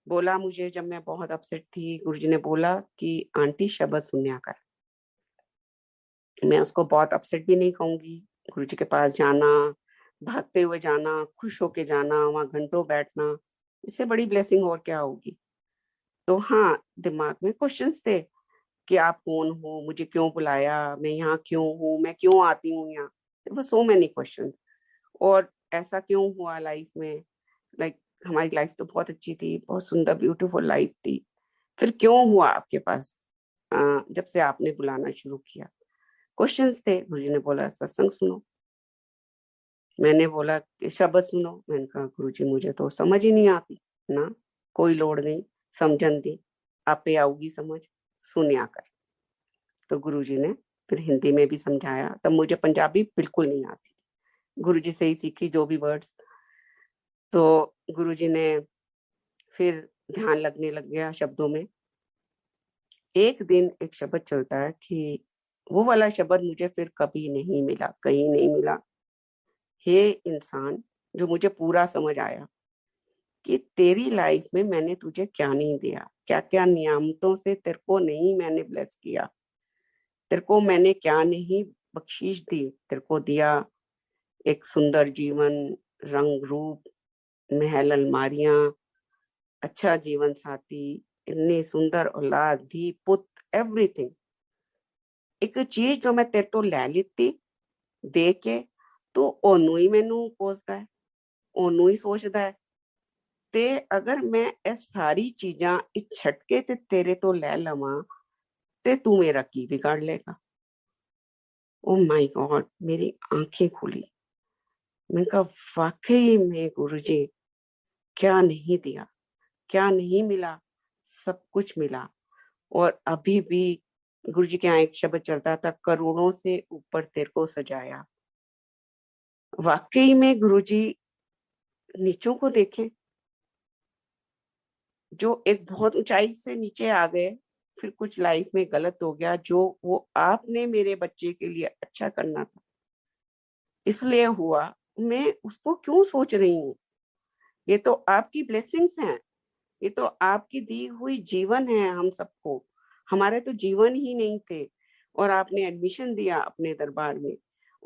बोला मुझे, जब मैं बहुत अपसेट थी, गुरुजी ने बोला कि आंटी शब्द सुनया कर। मैं उसको बहुत अपसेट भी नहीं कहूंगी। गुरुजी के पास जाना, भागते हुए जाना, खुश होके जाना, वहां घंटों बैठना, इससे बड़ी ब्लेसिंग और क्या होगी। तो हाँ, दिमाग में क्वेश्चंस थे कि आप कौन हो, मुझे क्यों बुलाया, मैं यहाँ क्यों हूँ, मैं क्यों आती हूँ यहाँ। वो सो मेनी क्वेश्चन। और ऐसा क्यों हुआ लाइफ में, लाइक हमारी लाइफ तो बहुत अच्छी थी, बहुत सुंदर ब्यूटीफुल लाइफ थी, फिर क्यों हुआ आपके पास जब से आपने बुलाना शुरू किया। क्वेश्चंस थे। गुरुजी ने बोला सत्संग सुनो। मैंने बोला कि शब्द सुनो। मैंने कहा गुरुजी मुझे तो समझ ही नहीं आती ना, कोई लोड़ नहीं, समझन दी आपे आऊगी समझ, सुनिया कर। तो गुरुजी ने फिर हिंदी में भी समझाया। तब मुझे पंजाबी बिल्कुल नहीं आती थी, गुरुजी से ही सीखी जो भी वर्ड्स। तो गुरुजी ने फिर ध्यान लगने लग गया शब्दों में। एक दिन एक शब्द चलता है कि वो वाला शब्द मुझे फिर कभी नहीं मिला, कहीं नहीं मिला। हे इंसान, जो मुझे पूरा समझ आया कि तेरी लाइफ में मैंने तुझे क्या नहीं दिया, क्या क्या नियामतों से तेरे को नहीं मैंने ब्लेस किया, तेरे को मैंने क्या नहीं बख्शीश दी। तेरे को दिया एक सुंदर जीवन, रंग रूप, महल अलमारियां, अच्छा जीवन साथी, इतनी सुंदर औलाद, धी पुत्र, एवरीथिंग। एक चीज जो मैं तेरे तो ले लीती दे के, तो ओनू ही मैनू कोसदा है, ओनू ही सोचदा है। ते अगर मैं ये सारी चीजां इस छटके ते तेरे तो ले लवां ते तू मेरा की बिगाड़ लेगा। ओ माय गॉड, मेरी आंखें खुली। मैंने कहा वाकई में गुरुजी, क्या नहीं दिया, क्या नहीं मिला, सब कुछ मिला। और अभी भी गुरुजी के यहाँ एक शब्द चलता था, करोड़ों से ऊपर तेरे को सजाया। वाकई में गुरुजी नीचों को देखें, जो एक बहुत ऊंचाई से नीचे आ गए, फिर कुछ लाइफ में गलत हो गया, जो वो आपने मेरे बच्चे के लिए अच्छा करना था इसलिए हुआ, मैं उसको क्यों सोच रही हूँ। ये तो आपकी ब्लेसिंग्स हैं, ये तो आपकी दी हुई जीवन है। हम सबको, हमारे तो जीवन ही नहीं थे, और आपने एडमिशन दिया अपने दरबार में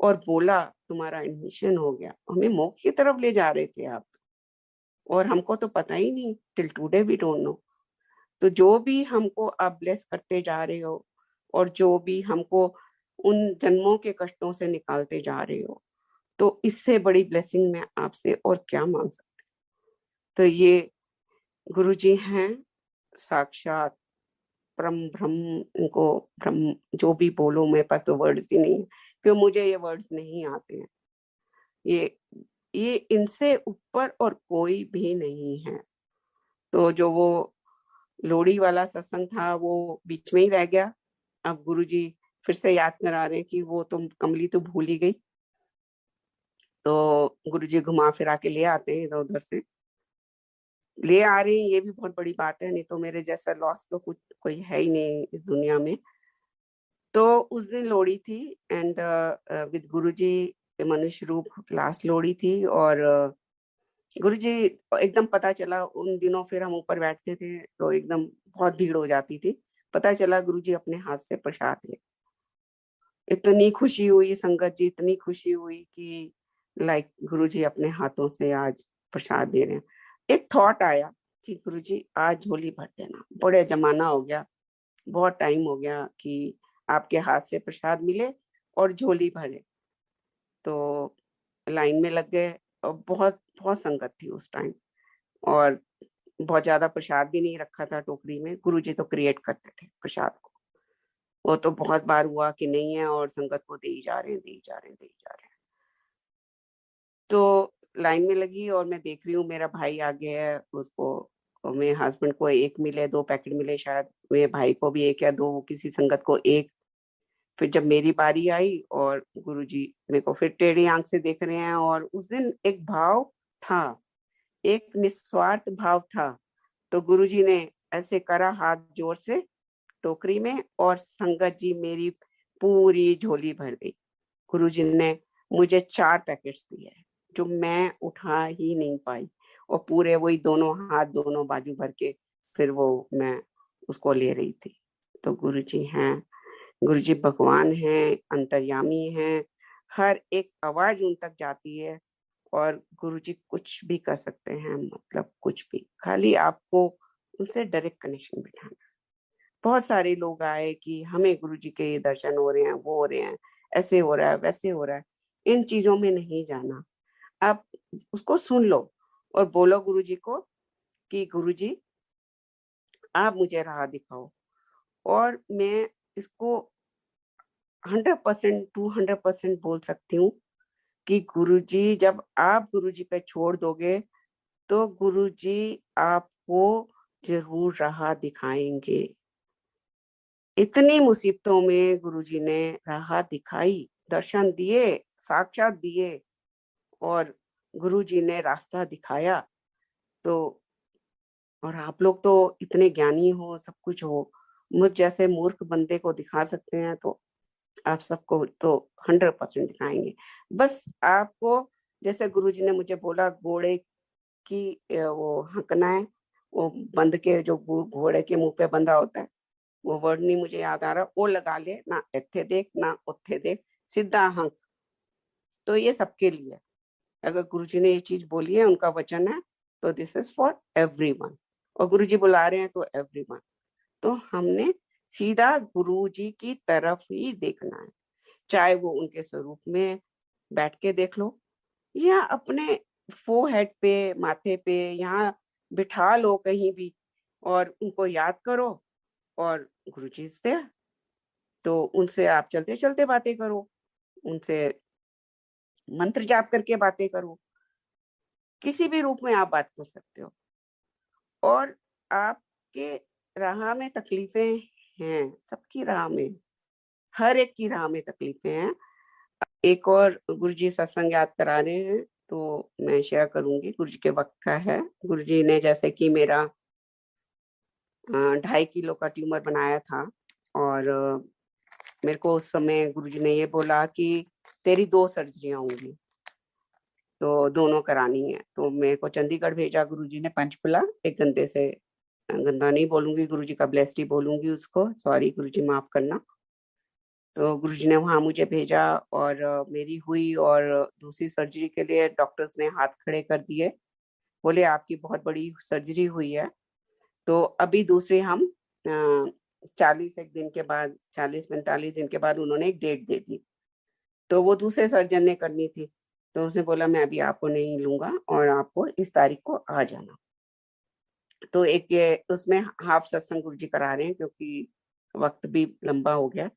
और बोला तुम्हारा एडमिशन हो गया। हमें मोक्ष की तरफ ले जा रहे थे आप, और हमको तो पता ही नहीं, till today we don't know. तो जो भी हमको आप ब्लेस करते जा रहे हो, और जो भी हमको उन जन्मों के कष्टों से निकालते जा रहे हो, तो इससे बड़ी ब्लेसिंग मैं आपसे और क्या मांग सकती। तो ये गुरुजी हैं साक्षात परम ब्रह्म। इनको ब्रह्म जो भी बोलो, मेरे पास तो वर्ड्स ही नहीं है, क्यों मुझे ये वर्ड्स नहीं आते हैं। ये इनसे ऊपर और कोई भी नहीं है। तो जो वो लोहड़ी वाला सत्संग था वो बीच में ही रह गया। अब गुरुजी फिर से याद करा रहे हैं कि वो तुम कमली तो भूल ही गई। तो गुरुजी घुमा फिरा के ले आते हैं, इधर उधर से ले आ रहे हैं। ये भी बहुत बड़ी बात है, नहीं तो मेरे जैसा लॉस तो कुछ कोई है ही नहीं इस दुनिया में। तो उस दिन लोहड़ी थी, एंड विद गुरुजी मनुष्य रूप लास्ट लोहड़ी थी। और गुरुजी एकदम पता चला उन दिनों, फिर हम ऊपर बैठते थे तो एकदम बहुत भीड़ हो जाती थी। पता चला गुरुजी अपने हाथ से प्रसाद ले। इतनी खुशी हुई संगत जी, इतनी खुशी हुई कि लाइक गुरुजी अपने हाथों से आज प्रसाद दे रहे हैं। एक थॉट आया कि गुरुजी आज झोली भर देना, बड़े जमाना हो गया, बहुत टाइम हो गया कि आपके हाथ से प्रसाद मिले और झोली भरे। तो लाइन में लग गए, और बहुत बहुत संगत थी उस टाइम, और बहुत ज्यादा प्रसाद भी नहीं रखा था टोकरी में। गुरुजी तो क्रिएट करते थे प्रसाद को, वो तो बहुत बार हुआ कि नहीं है, और संगत को दे ही जा रहे हैं, दे ही जा रहे हैं, दे ही जा रहे हैं। तो लाइन में लगी और मैं देख रही हूँ मेरा भाई आ गया है, उसको और मेरे हस्बैंड को एक मिले, 2 पैकेट मिले शायद, मेरे भाई को भी 1 या 2, किसी संगत को 1। फिर जब मेरी बारी आई और गुरुजी मेरे को फिर टेढ़ी आंख से देख रहे हैं, और उस दिन एक भाव था, एक निस्वार्थ भाव था। तो गुरुजी ने ऐसे करा हाथ जोर से टोकरी में, और संगत जी मेरी पूरी झोली भर गई। गुरुजी ने मुझे 4 पैकेट्स दिए जो मैं उठा ही नहीं पाई, और पूरे वही दोनों हाथ दोनों बाजू भर के फिर वो मैं उसको ले रही थी। तो गुरुजी हैं, गुरुजी भगवान हैं, अंतर्यामी हैं, हर एक आवाज उन तक जाती है, और गुरुजी कुछ भी कर सकते हैं, मतलब कुछ भी, खाली आपको उनसे डायरेक्ट कनेक्शन बिठाना। बहुत सारे लोग आए कि हमें गुरुजी के ये दर्शन हो रहे हैं, वो हो रहे हैं, ऐसे हो रहा है, वैसे हो रहा है, इन चीजों में नहीं जाना। आप उसको सुन लो और बोलो गुरुजी को कि गुरुजी आप मुझे राह दिखाओ। और मैं इसको 100% 200% बोल सकती हूँ कि गुरुजी जब आप गुरुजी पे छोड़ दोगे तो गुरुजी आपको जरूर राह दिखाएंगे। इतनी मुसीबतों में गुरुजी ने राह दिखाई, दर्शन दिए, साक्षात दिए, और गुरुजी ने रास्ता दिखाया। तो और आप लोग तो इतने ज्ञानी हो, सब कुछ हो, मुझ जैसे मूर्ख बंदे को दिखा सकते हैं, तो आप सबको तो 100% दिखाएंगे। बस आपको, जैसे गुरुजी ने मुझे बोला घोड़े की वो हंकना है, वो बंद के जो घोड़े के मुंह पे बंधा होता है, वो वर्ड नहीं मुझे याद आ रहा, वो लगा ले, ना इत्थे देख ना उत्थे देख, सीधा हंक। तो ये सबके लिए, अगर गुरुजी ने ये चीज बोली है, उनका वचन है, तो दिस इज फॉर एवरीवन। और गुरुजी बुला रहे हैं तो एवरीवन। तो हमने सीधा गुरुजी की तरफ ही देखना है, चाहे वो उनके स्वरूप में बैठ के देख लो या अपने फोरहेड पे, माथे पे, यहाँ बिठा लो कहीं भी, और उनको याद करो। और गुरुजी से तो उनसे आप चलते चलते बातें करो, उनसे मंत्र जाप करके बातें करो, किसी भी रूप में आप बात कर सकते हो। और आपके राह में तकलीफें हैं, सबकी राह में, हर एक की राह में तकलीफें हैं। एक और गुरुजी सत्संग याद करा रहे हैं, तो मैं शेयर करूंगी, गुरुजी के वक्त का है। गुरुजी ने जैसे कि मेरा 2.5 किलो का ट्यूमर बनाया था, और मेरे को उस समय गुरुजी ने ये बोला कि तेरी 2 सर्जरियां होंगी, तो दोनों करानी है। तो मेरे को चंडीगढ़ भेजा गुरुजी ने, पंचकुला, एक गंदे से, गंदा नहीं बोलूंगी, गुरुजी का ब्लेस्ड बोलूंगी उसको, सॉरी गुरुजी माफ करना। तो गुरुजी ने वहां मुझे भेजा, और मेरी हुई, और दूसरी सर्जरी के लिए डॉक्टर्स ने हाथ खड़े कर दिए, बोले आपकी बहुत बड़ी सर्जरी हुई है। तो अभी दूसरे हम 40-45 दिन के बाद उन्होंने एक डेट दे दी, तो वो दूसरे सर्जन ने करनी थी। तो उसने बोला मैं अभी आपको नहीं लूंगा और आपको इस तारीख को आ जाना। तो एक ये उसमें हाफ सत्संग गुरुजी करा रहे हैं क्योंकि वक्त भी लंबा हो गया।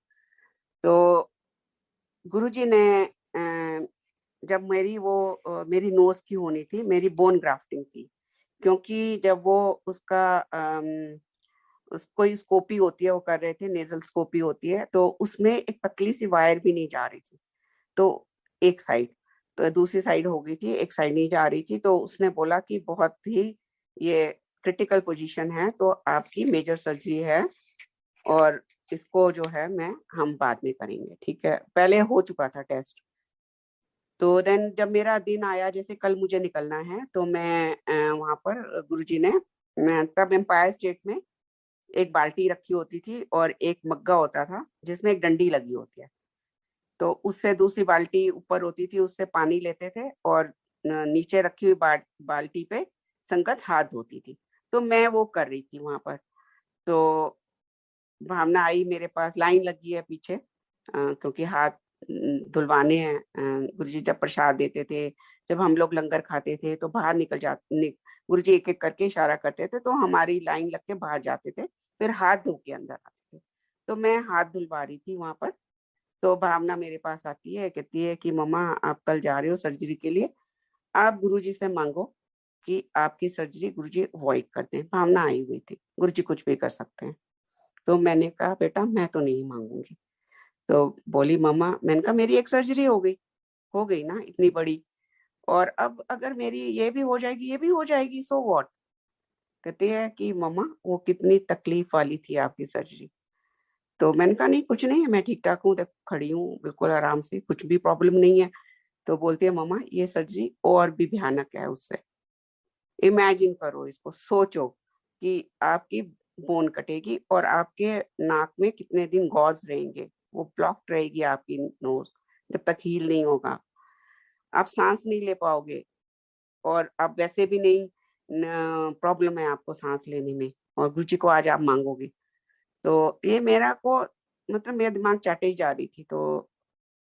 तो गुरुजी ने जब मेरी नोज की होनी थी, मेरी बोन ग्राफ्टिंग थी, क्योंकि जब वो उसका कोई स्कोपी होती है, वो कर रहे थे, नेजल स्कोपी होती है, तो उसमें एक पतली सी वायर भी नहीं जा रही थी, तो एक साइड, तो दूसरी साइड हो गई थी, एक साइड नहीं जा रही थी। तो उसने बोला कि बहुत ही ये क्रिटिकल पोजीशन है, तो आपकी मेजर सर्जरी है, और इसको जो है हम बाद में करेंगे, ठीक है। पहले हो चुका था टेस्ट। तो देन जब मेरा दिन आया, जैसे कल मुझे निकलना है, तो मैं वहां पर गुरुजी ने, तब एम्पायर स्टेट में एक बाल्टी रखी होती थी और एक मग्गा होता था जिसमें एक डंडी लगी होती है, तो उससे दूसरी बाल्टी ऊपर होती थी, उससे पानी लेते थे, और नीचे रखी हुई बाल्टी पे संगत हाथ धोती थी। तो मैं वो कर रही थी वहां पर। तो भावना आई मेरे पास, लाइन लगी है पीछे, क्योंकि हाथ धुलवाने हैं। गुरुजी जब प्रसाद देते थे, जब हम लोग लंगर खाते थे, तो बाहर निकल जाते, गुरुजी एक एक करके इशारा करते थे, तो हमारी लाइन लग के बाहर जाते थे, फिर हाथ धो के अंदर आते थे। तो मैं हाथ धुलवा रही थी वहां पर। तो भावना मेरे पास आती है, कहती है कि मम्मा आप कल जा रहे हो सर्जरी के लिए, आप गुरुजी से मांगो कि आपकी सर्जरी गुरुजी अवॉइड कर दें। भावना आई हुई थी, गुरुजी कुछ भी कर सकते हैं। तो मैंने कहा बेटा मैं तो नहीं मांगूंगी। तो बोली मम्मा, मैंने कहा मेरी एक सर्जरी हो गई ना इतनी बड़ी, और अब अगर मेरी ये भी हो जाएगी, ये भी हो जाएगी, सो व्हाट। कहती है कि मम्मा वो कितनी तकलीफ वाली थी आपकी सर्जरी। तो मैंने कहा नहीं कुछ नहीं है, मैं ठीक ठाक हूँ, खड़ी हूँ बिल्कुल आराम से, कुछ भी प्रॉब्लम नहीं है। तो बोलती है मम्मा ये सर्जरी और भी भयानक है उससे। इमेजिन करो, इसको सोचो कि आपकी बोन कटेगी और आपके नाक में कितने दिन गॉज रहेंगे, वो ब्लॉक्ड रहेगी आपकी नोज जब तक हील नहीं होगा। आप सांस नहीं ले पाओगे, और अब वैसे भी नहीं प्रॉब्लम है आपको सांस लेने में, और गुरुजी को आज आप मांगोगे। तो ये मेरा को मतलब मेरा दिमाग चाटे ही जा रही थी। तो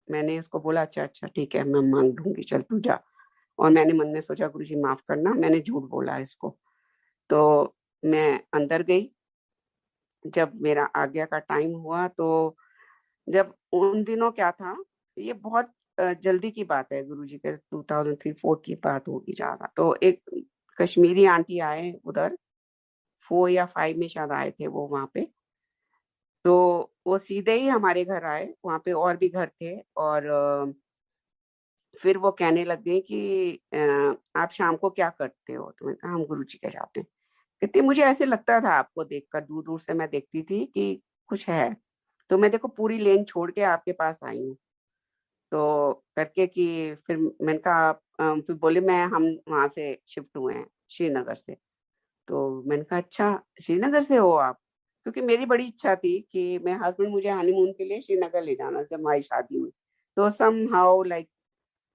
मैंने उसको बोला अच्छा अच्छा ठीक है मैं मांग दूंगी, चल तू जा। और मैंने मन में सोचा गुरुजी माफ करना, मैंने झूठ बोला इसको। तो मैं अंदर गई। जब मेरा आज्ञा का टाइम हुआ तो जब उन दिनों क्या था, ये बहुत जल्दी की बात है, गुरुजी के 2003-4 की बात होगी ज्यादा। तो एक कश्मीरी आंटी आए उधर, 4 या 5 में शायद आए थे वो वहां पे। तो वो सीधे ही हमारे घर आए, वहां पे और भी घर थे। और फिर वो कहने लग गई कि आप शाम को क्या करते हो? तो मैंने कहा हम गुरुजी के जाते हैं। कहती मुझे ऐसे लगता था आपको देखकर, दूर दूर से मैं देखती थी कि कुछ है, तो मैं देखो पूरी लेन छोड़ के आपके पास आई हूँ। तो करके कि फिर मैंने कहा फिर बोले मैं हम वहां से शिफ्ट हुए हैं श्रीनगर से। तो मैंने कहा अच्छा श्रीनगर से हो आप? क्योंकि मेरी बड़ी इच्छा थी कि मैं हस्बैंड मुझे हनीमून के लिए श्रीनगर ले जाना जब हमारी शादी हुई। तो सम हाउ लाइक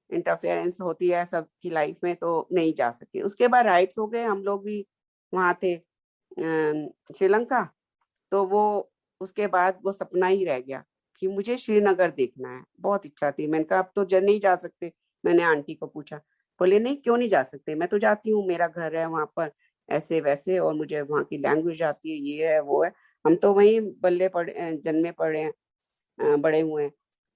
इंटरफेरेंस होती है सबकी लाइफ में, तो नहीं जा सके। उसके बाद राइट्स हो गए, हम लोग भी वहां थे श्रीलंका। तो वो उसके बाद वो सपना ही रह गया कि मुझे श्रीनगर देखना है, बहुत इच्छा थी। मैंने कहा अब तो नहीं जा सकते। मैंने आंटी को पूछा, बोले नहीं क्यों नहीं जा सकते, मैं तो जाती हूँ, मेरा घर है वहां पर ऐसे वैसे, और मुझे वहाँ की लैंग्वेज आती है, ये है वो है, हम तो वहीं बल्ले पड़े जन्मे पड़े हैं, बड़े हुए हैं।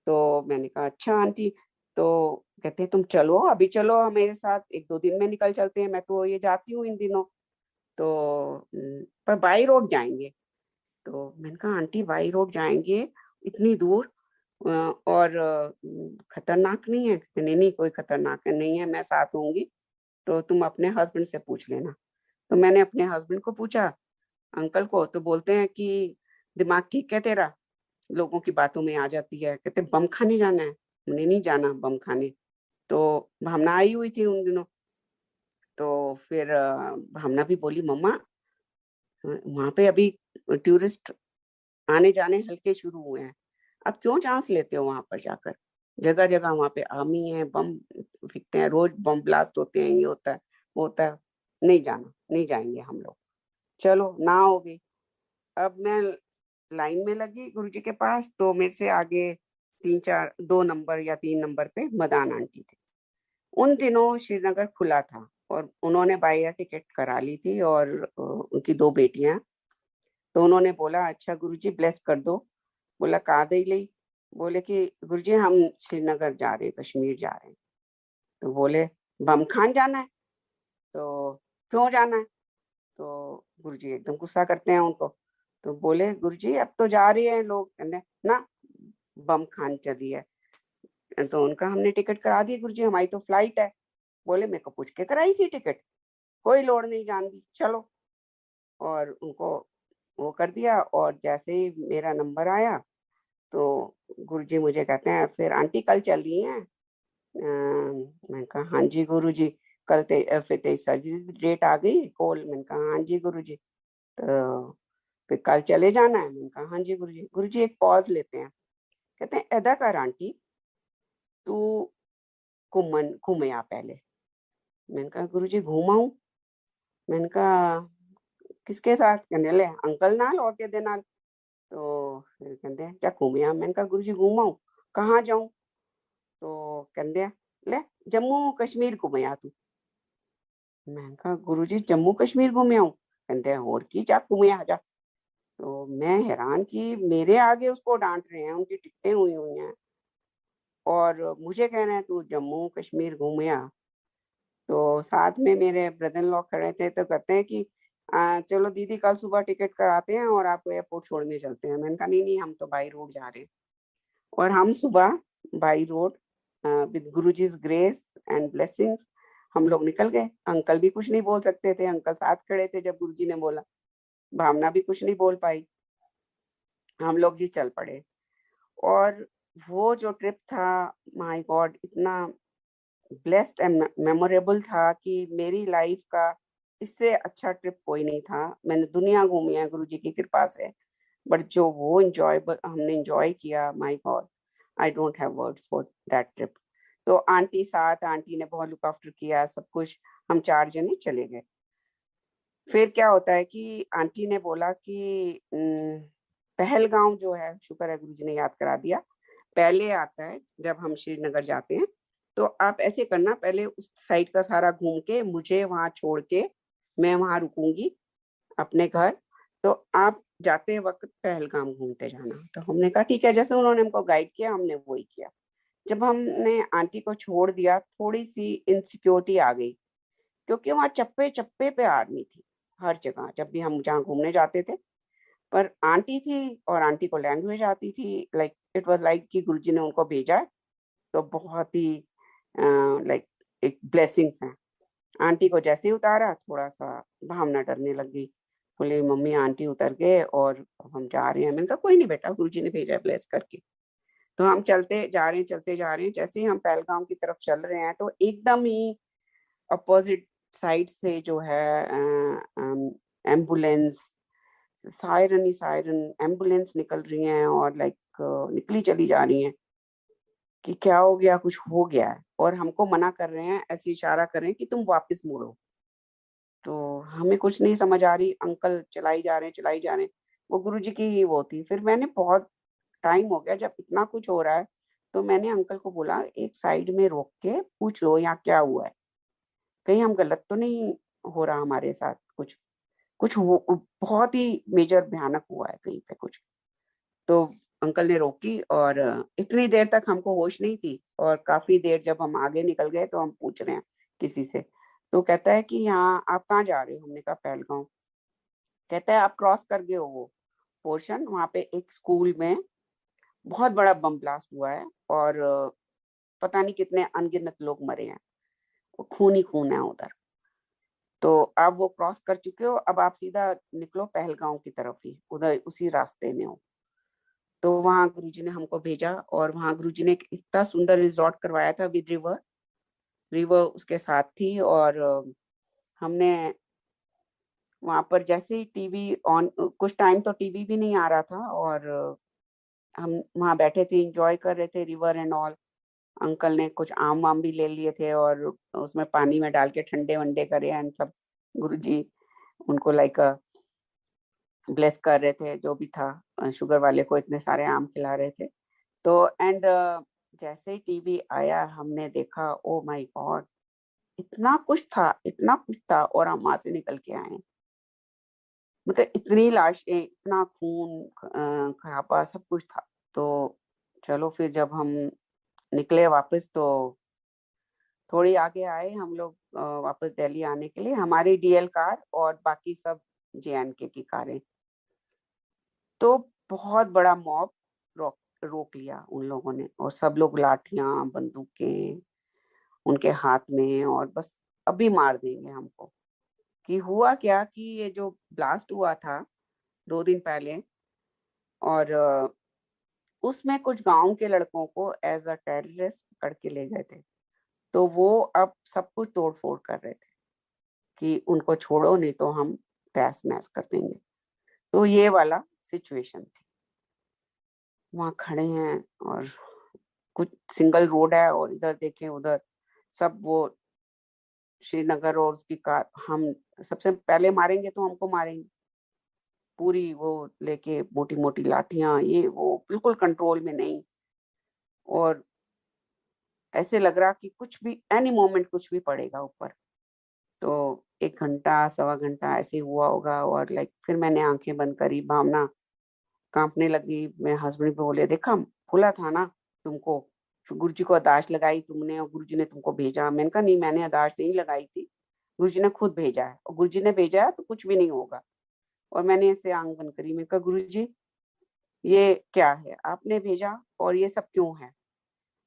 तो मैंने कहा अच्छा आंटी। तो कहते हैं तुम चलो अभी, चलो मेरे साथ 1-2 दिन में निकल चलते हैं, मैं तो ये जाती हूँ इन दिनों। तो पर बाई रोड जाएंगे। तो मैंने कहा आंटी बाई रोड जाएंगे इतनी दूर और खतरनाक नहीं है? कहते नहीं नहीं कोई खतरनाक नहीं है, मैं साथ होंगी, तो तुम अपने हस्बैंड से पूछ लेना। तो मैंने अपने हस्बैंड को पूछा, अंकल को। तो बोलते हैं कि दिमाग ठीक है तेरा, लोगों की बातों में आ जाती है। कहते बम खाने जाना है? हमने नहीं जाना बम खाने। तो भावना आई हुई थी उन दिनों। तो फिर भावना भी बोली मम्मा वहां पे अभी टूरिस्ट आने जाने हल्के शुरू हुए हैं, अब क्यों चांस लेते हो वहां पर जाकर? जगह जगह वहां पे आर्मी है, बम फेंकते हैं, रोज बम ब्लास्ट होते हैं, ये होता है वो होता है, नहीं जाना, नहीं जाएंगे हम लोग। चलो ना होगी। अब मैं लाइन में लगी गुरुजी के पास, तो मेरे से आगे 3-4 2 नंबर या 3 नंबर पे मदान आंटी थे। उन दिनों श्रीनगर खुला था और उन्होंने बाय एयर टिकट करा ली थी, और उनकी 2 बेटियां। तो उन्होंने बोला अच्छा गुरुजी ब्लेस कर दो। बोला कहा दे ली? बोले कि गुरुजी हम श्रीनगर जा रहे हैं, कश्मीर जा रहे हैं। तो बोले बम खान जाना है? तो क्यों जाना है? तो गुरुजी एकदम गुस्सा करते हैं उनको। तो बोले गुरुजी अब तो जा रहे हैं लोग, कहने ना बम खान चली है। तो उनका हमने टिकट करा दी गुरुजी, हमारी तो फ्लाइट है। बोले मेरे को पूछ के कराई सी टिकट, कोई लोड नहीं जान दी, चलो। और उनको वो कर दिया। और जैसे ही मेरा नंबर आया तो गुरुजी मुझे कहते हैं फिर आंटी कल चल रही हैं? मैंने कहा हाँ जी गुरुजी। फिर तेरी सर्जरी डेट आ गई कॉल? मैंने कहा हाँ जी गुरुजी। तो फिर कल चले जाना है? मैंने कहा हाँ जी गुरुजी। गुरुजी एक पॉज लेते हैं, कहते हैं अदा कर आंटी, तू घूमे आ पहले। मैंने कहा गुरुजी घूमाऊं? मैंने कहा किसके साथ? कहने ले अंकल नाल और के दे नाल। तो फिर कहते हैं क्या घूमे आ? मैंने कहा गुरुजी घूमाऊं, कहाँ जाऊं? तो कहते हैं ले जम्मू कश्मीर घूमे आ तू। मैंने कहा गुरुजी जम्मू कश्मीर घूमे आऊं? कहते हैं और की जा घूमे आ जा। तो मैं हैरान कि मेरे आगे उसको डांट रहे हैं, उनकी टिकटें हुई हुई हैं, और मुझे कह रहे हैं तू जम्मू कश्मीर घूमे आ। तो साथ में मेरे ब्रदर इन लॉ खड़े थे, तो कहते हैं कि चलो दीदी कल सुबह टिकट कराते हैं और आपको एयरपोर्ट छोड़ने चलते हैं। मैंने कहा नहीं नहीं हम तो बाई रोड जा रहे हैं। और हम सुबह by road with Guruji's grace and blessings हम लोग निकल गए। अंकल भी कुछ नहीं बोल सकते थे, अंकल साथ खड़े थे जब गुरुजी ने बोला। भावना भी कुछ नहीं बोल पाई, हम लोग जी चल पड़े। और वो जो ट्रिप था, माय गॉड, इतना ब्लेस्ड एंड मेमोरेबल था कि मेरी लाइफ का इससे अच्छा ट्रिप कोई नहीं था। मैंने दुनिया घूमी है गुरुजी की कृपा से, बट जो वो एंजॉयबल हमने एंजॉय किया, my God, I don't have words for that trip. तो आंटी साथ, आंटी ने बहुत लुक आफ्टर किया सब कुछ। हम 4 जने चले गए। फिर क्या होता है कि आंटी ने बोला कि पहलगांव जो है, शुक्र है गुरुजी ने याद करा दिया, पहले आता है जब हम श्रीनगर जाते हैं। तो आप ऐसे करना, पहले उस साइड का सारा घूम के मुझे वहां छोड़ के मैं वहां रुकूंगी अपने घर, तो आप जाते वक्त पहलगाम घूमते जाना। तो हमने कहा ठीक है, जैसे उन्होंने हमको गाइड किया हमने वही किया। जब हमने आंटी को छोड़ दिया, थोड़ी सी इनसिक्योरिटी आ गई, क्योंकि वहाँ चप्पे चप्पे पे आर्मी थी हर जगह, जब भी हम जहाँ घूमने जाते थे। पर आंटी थी और आंटी को लैंग्वेज आती थी, लाइक इट वाज लाइक कि गुरुजी ने उनको भेजा है, तो बहुत ही लाइक एक ब्लेसिंग्स है। आंटी को जैसे ही उतारा थोड़ा सा भावना डरने लग गई, बोले मम्मी आंटी उतर गए और हम जा रहे हैं। मैंने कहा कोई नहीं बेटा, गुरुजी ने भेजा है ब्लेस करके। तो हम चलते जा रहे हैं, चलते जा रहे हैं। जैसे ही हम पहलगाम की तरफ चल रहे हैं तो एकदम ही अपोजिट साइड से जो है एम्बुलेंस, सायरन ही सायरन, एम्बुलेंस निकल रही हैं और लाइक निकली चली जा रही हैं कि क्या हो गया, कुछ हो गया है। और हमको मना कर रहे हैं, ऐसे इशारा कर रहे हैं कि तुम वापस मुड़ो। तो हमें कुछ नहीं समझ आ रही, अंकल चलाई जा रहे हैं चलाई जा रहे हैं, वो गुरुजी की ही वो थी। फिर मैंने, बहुत टाइम हो गया जब इतना कुछ हो रहा है, तो मैंने अंकल को बोला एक साइड में रोक के पूछ लो यहाँ क्या हुआ है, कहीं हम गलत तो नहीं हो रहा हमारे साथ, कुछ कुछ बहुत ही मेजर भयानक हुआ है कहीं पे कुछ। तो अंकल ने रोकी और इतनी देर तक हमको होश नहीं थी, और काफी देर जब हम आगे निकल गए तो हम पूछ रहे हैं किसी से, तो कहता है कि यहाँ आप कहाँ जा रहे हो। हमने कहा पहलगांव। कहता है आप क्रॉस कर गए हो वो पोर्शन, वहां पे एक स्कूल में बहुत बड़ा बम ब्लास्ट हुआ है और पता नहीं कितने अनगिनत लोग मरे हैं, वो खून ही खून है उधर। तो आप वो क्रॉस कर चुके हो, अब आप सीधा निकलो पहलगांव की तरफ ही, उधर उसी रास्ते में हो। तो वहाँ गुरुजी ने हमको भेजा और वहाँ गुरुजी ने एक इतना सुंदर रिजॉर्ट करवाया था विद रिवर, रिवर उसके साथ थी। और हमने वहां पर जैसे ही टीवी ऑन, कुछ टाइम तो टीवी भी नहीं आ रहा था, और हम वहाँ बैठे थे एंजॉय कर रहे थे रिवर एंड ऑल। अंकल ने कुछ आम वाम भी ले लिए थे और उसमें पानी में डाल के ठंडे वंडे करे एंड सब। गुरुजी उनको लाइक ब्लेस कर रहे थे, जो भी था, शुगर वाले को इतने सारे आम खिला रहे थे। तो एंड जैसे ही टीवी आया हमने देखा, ओ माय गॉड, इतना कुछ था, इतना कुछ था, और हम वहां से निकल के आए। मतलब इतनी लाशें, इतना खून, खराबा, सब कुछ था। तो चलो फिर जब हम निकले वापस, तो थोड़ी आगे आए हम लोग वापस दिल्ली आने के लिए, हमारी डीएल कार और बाकी सब जेएनके की कारें। तो बहुत बड़ा मॉब रोक रोक लिया उन लोगों ने, और सब लोग लाठियां बंदूकें उनके हाथ में, और बस अभी मार देंगे हमको। कि हुआ क्या कि ये जो ब्लास्ट हुआ था 2 दिन पहले, और उसमें कुछ गांव के लड़कों को एज अ टेररिस्ट पकड़ के ले गए थे। तो वो अब सब कुछ तोड़ फोड़ कर रहे थे कि उनको छोड़ो नहीं तो हम तहस नहस कर देंगे। तो ये वाला सिचुएशन थी। वहाँ खड़े हैं और कुछ सिंगल रोड है, और इधर देखें उधर सब वो श्रीनगर और उसकी कार, हम सबसे पहले मारेंगे तो हमको मारेंगे। पूरी वो लेके मोटी मोटी लाठियां, ये वो बिल्कुल कंट्रोल में नहीं। और ऐसे लग रहा कि कुछ भी एनी मोमेंट कुछ भी पड़ेगा ऊपर। तो 1 घंटा 1.25 घंटा ऐसे हुआ होगा, और लाइक फिर मैंने आंखें बंद करी, भावना कांपने लगी। मैं हस्बैंड पे बोले, देखा भूला था ना तुमको, गुरु जी को अरदास लगाई तुमने और गुरु जी ने तुमको भेजा। मैंने कहा नहीं, मैंने अरदास नहीं लगाई थी, गुरु जी ने खुद भेजा है, और गुरु जी ने भेजा है तो कुछ भी नहीं होगा। और मैंने ऐसे आंख बंद करी, मैं कहा गुरु जी ये क्या है, आपने भेजा और ये सब क्यों है।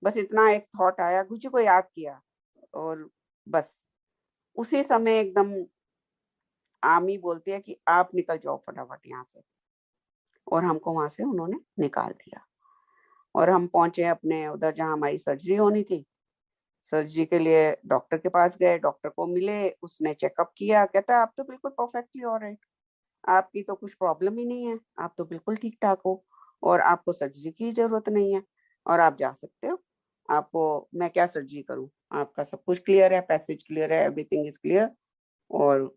बस इतना एक थॉट आया, गुरु जी को याद किया, और बस उसी समय एकदम आमी बोलती है कि आप निकल जाओ फटाफट यहाँ से। और हमको वहां से उन्होंने निकाल दिया, और हम पहुंचे अपने उधर जहाँ हमारी सर्जरी होनी थी। सर्जरी के लिए डॉक्टर के पास गए, डॉक्टर को मिले, उसने चेकअप किया, कहता आप तो बिल्कुल परफेक्टली ऑलराइट, आपकी तो कुछ प्रॉब्लम ही नहीं है, आप तो बिल्कुल ठीक ठाक हो, और आपको सर्जरी की जरूरत नहीं है, और आप जा सकते हो। आपको मैं क्या सर्जरी करूं, आपका सब कुछ क्लियर है, पैसेज क्लियर है, एवरीथिंग इज क्लियर। और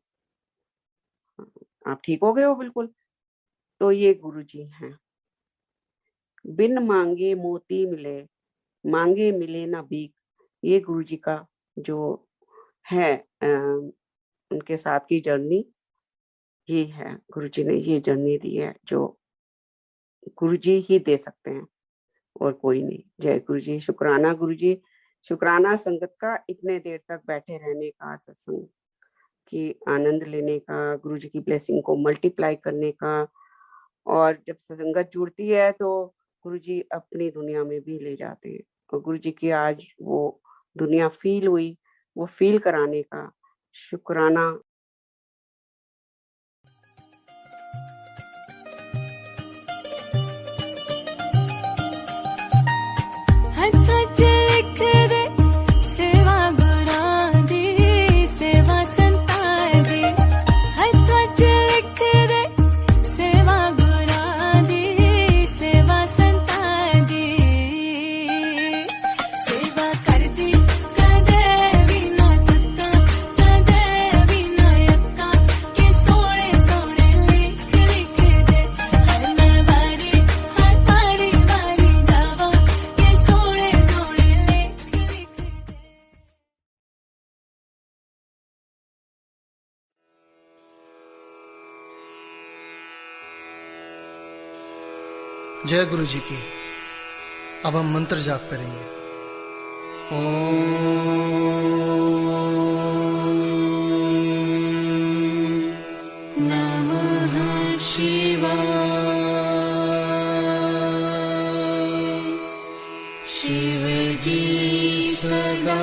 आप ठीक हो गए हो बिल्कुल। तो ये गुरुजी हैं। बिन मांगे मोती मिले, मांगे मिले ना भीख। ये गुरुजी का जो है उनके साथ की जर्नी ये है। गुरुजी ने ये जर्नी दी है जो गुरुजी ही दे सकते हैं और कोई नहीं। जय गुरुजी। शुक्राना गुरुजी, शुक्राना संगत का, इतने देर तक बैठे रहने का, सत्संग की आनंद लेने का, गुरुजी की ब्लेसिंग को मल्टीप्लाई करने का। और जब संगत जुड़ती है तो गुरुजी अपनी दुनिया में भी ले जाते हैं। और गुरुजी की आज वो दुनिया फील हुई, वो फील कराने का शुक्राना। जय गुरु जी की। अब हम मंत्र जाप करेंगे। ओम नमः शिवाय। शिव जी सदा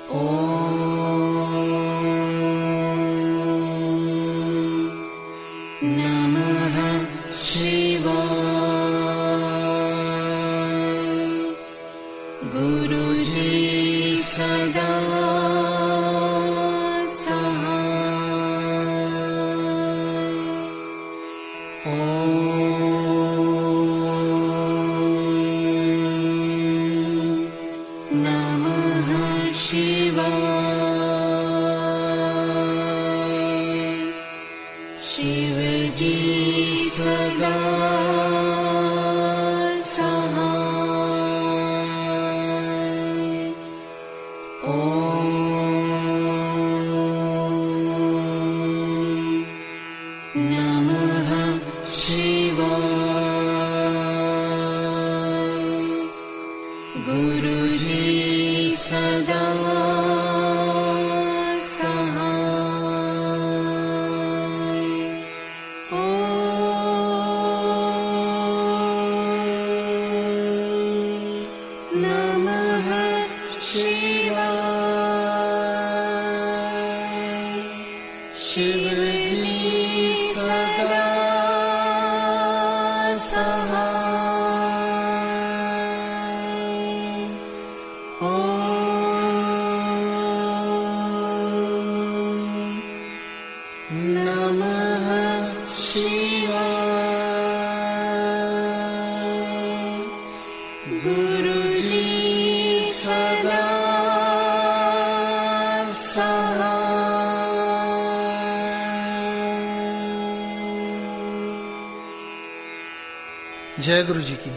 ओम शिव जी सदा सहाय। ओम नमः शिवाय। गुरु जी सदा शिव जी सदा सहाय। ओम नमः शिवाय। गुरु जी सदा जय गुरु जी की।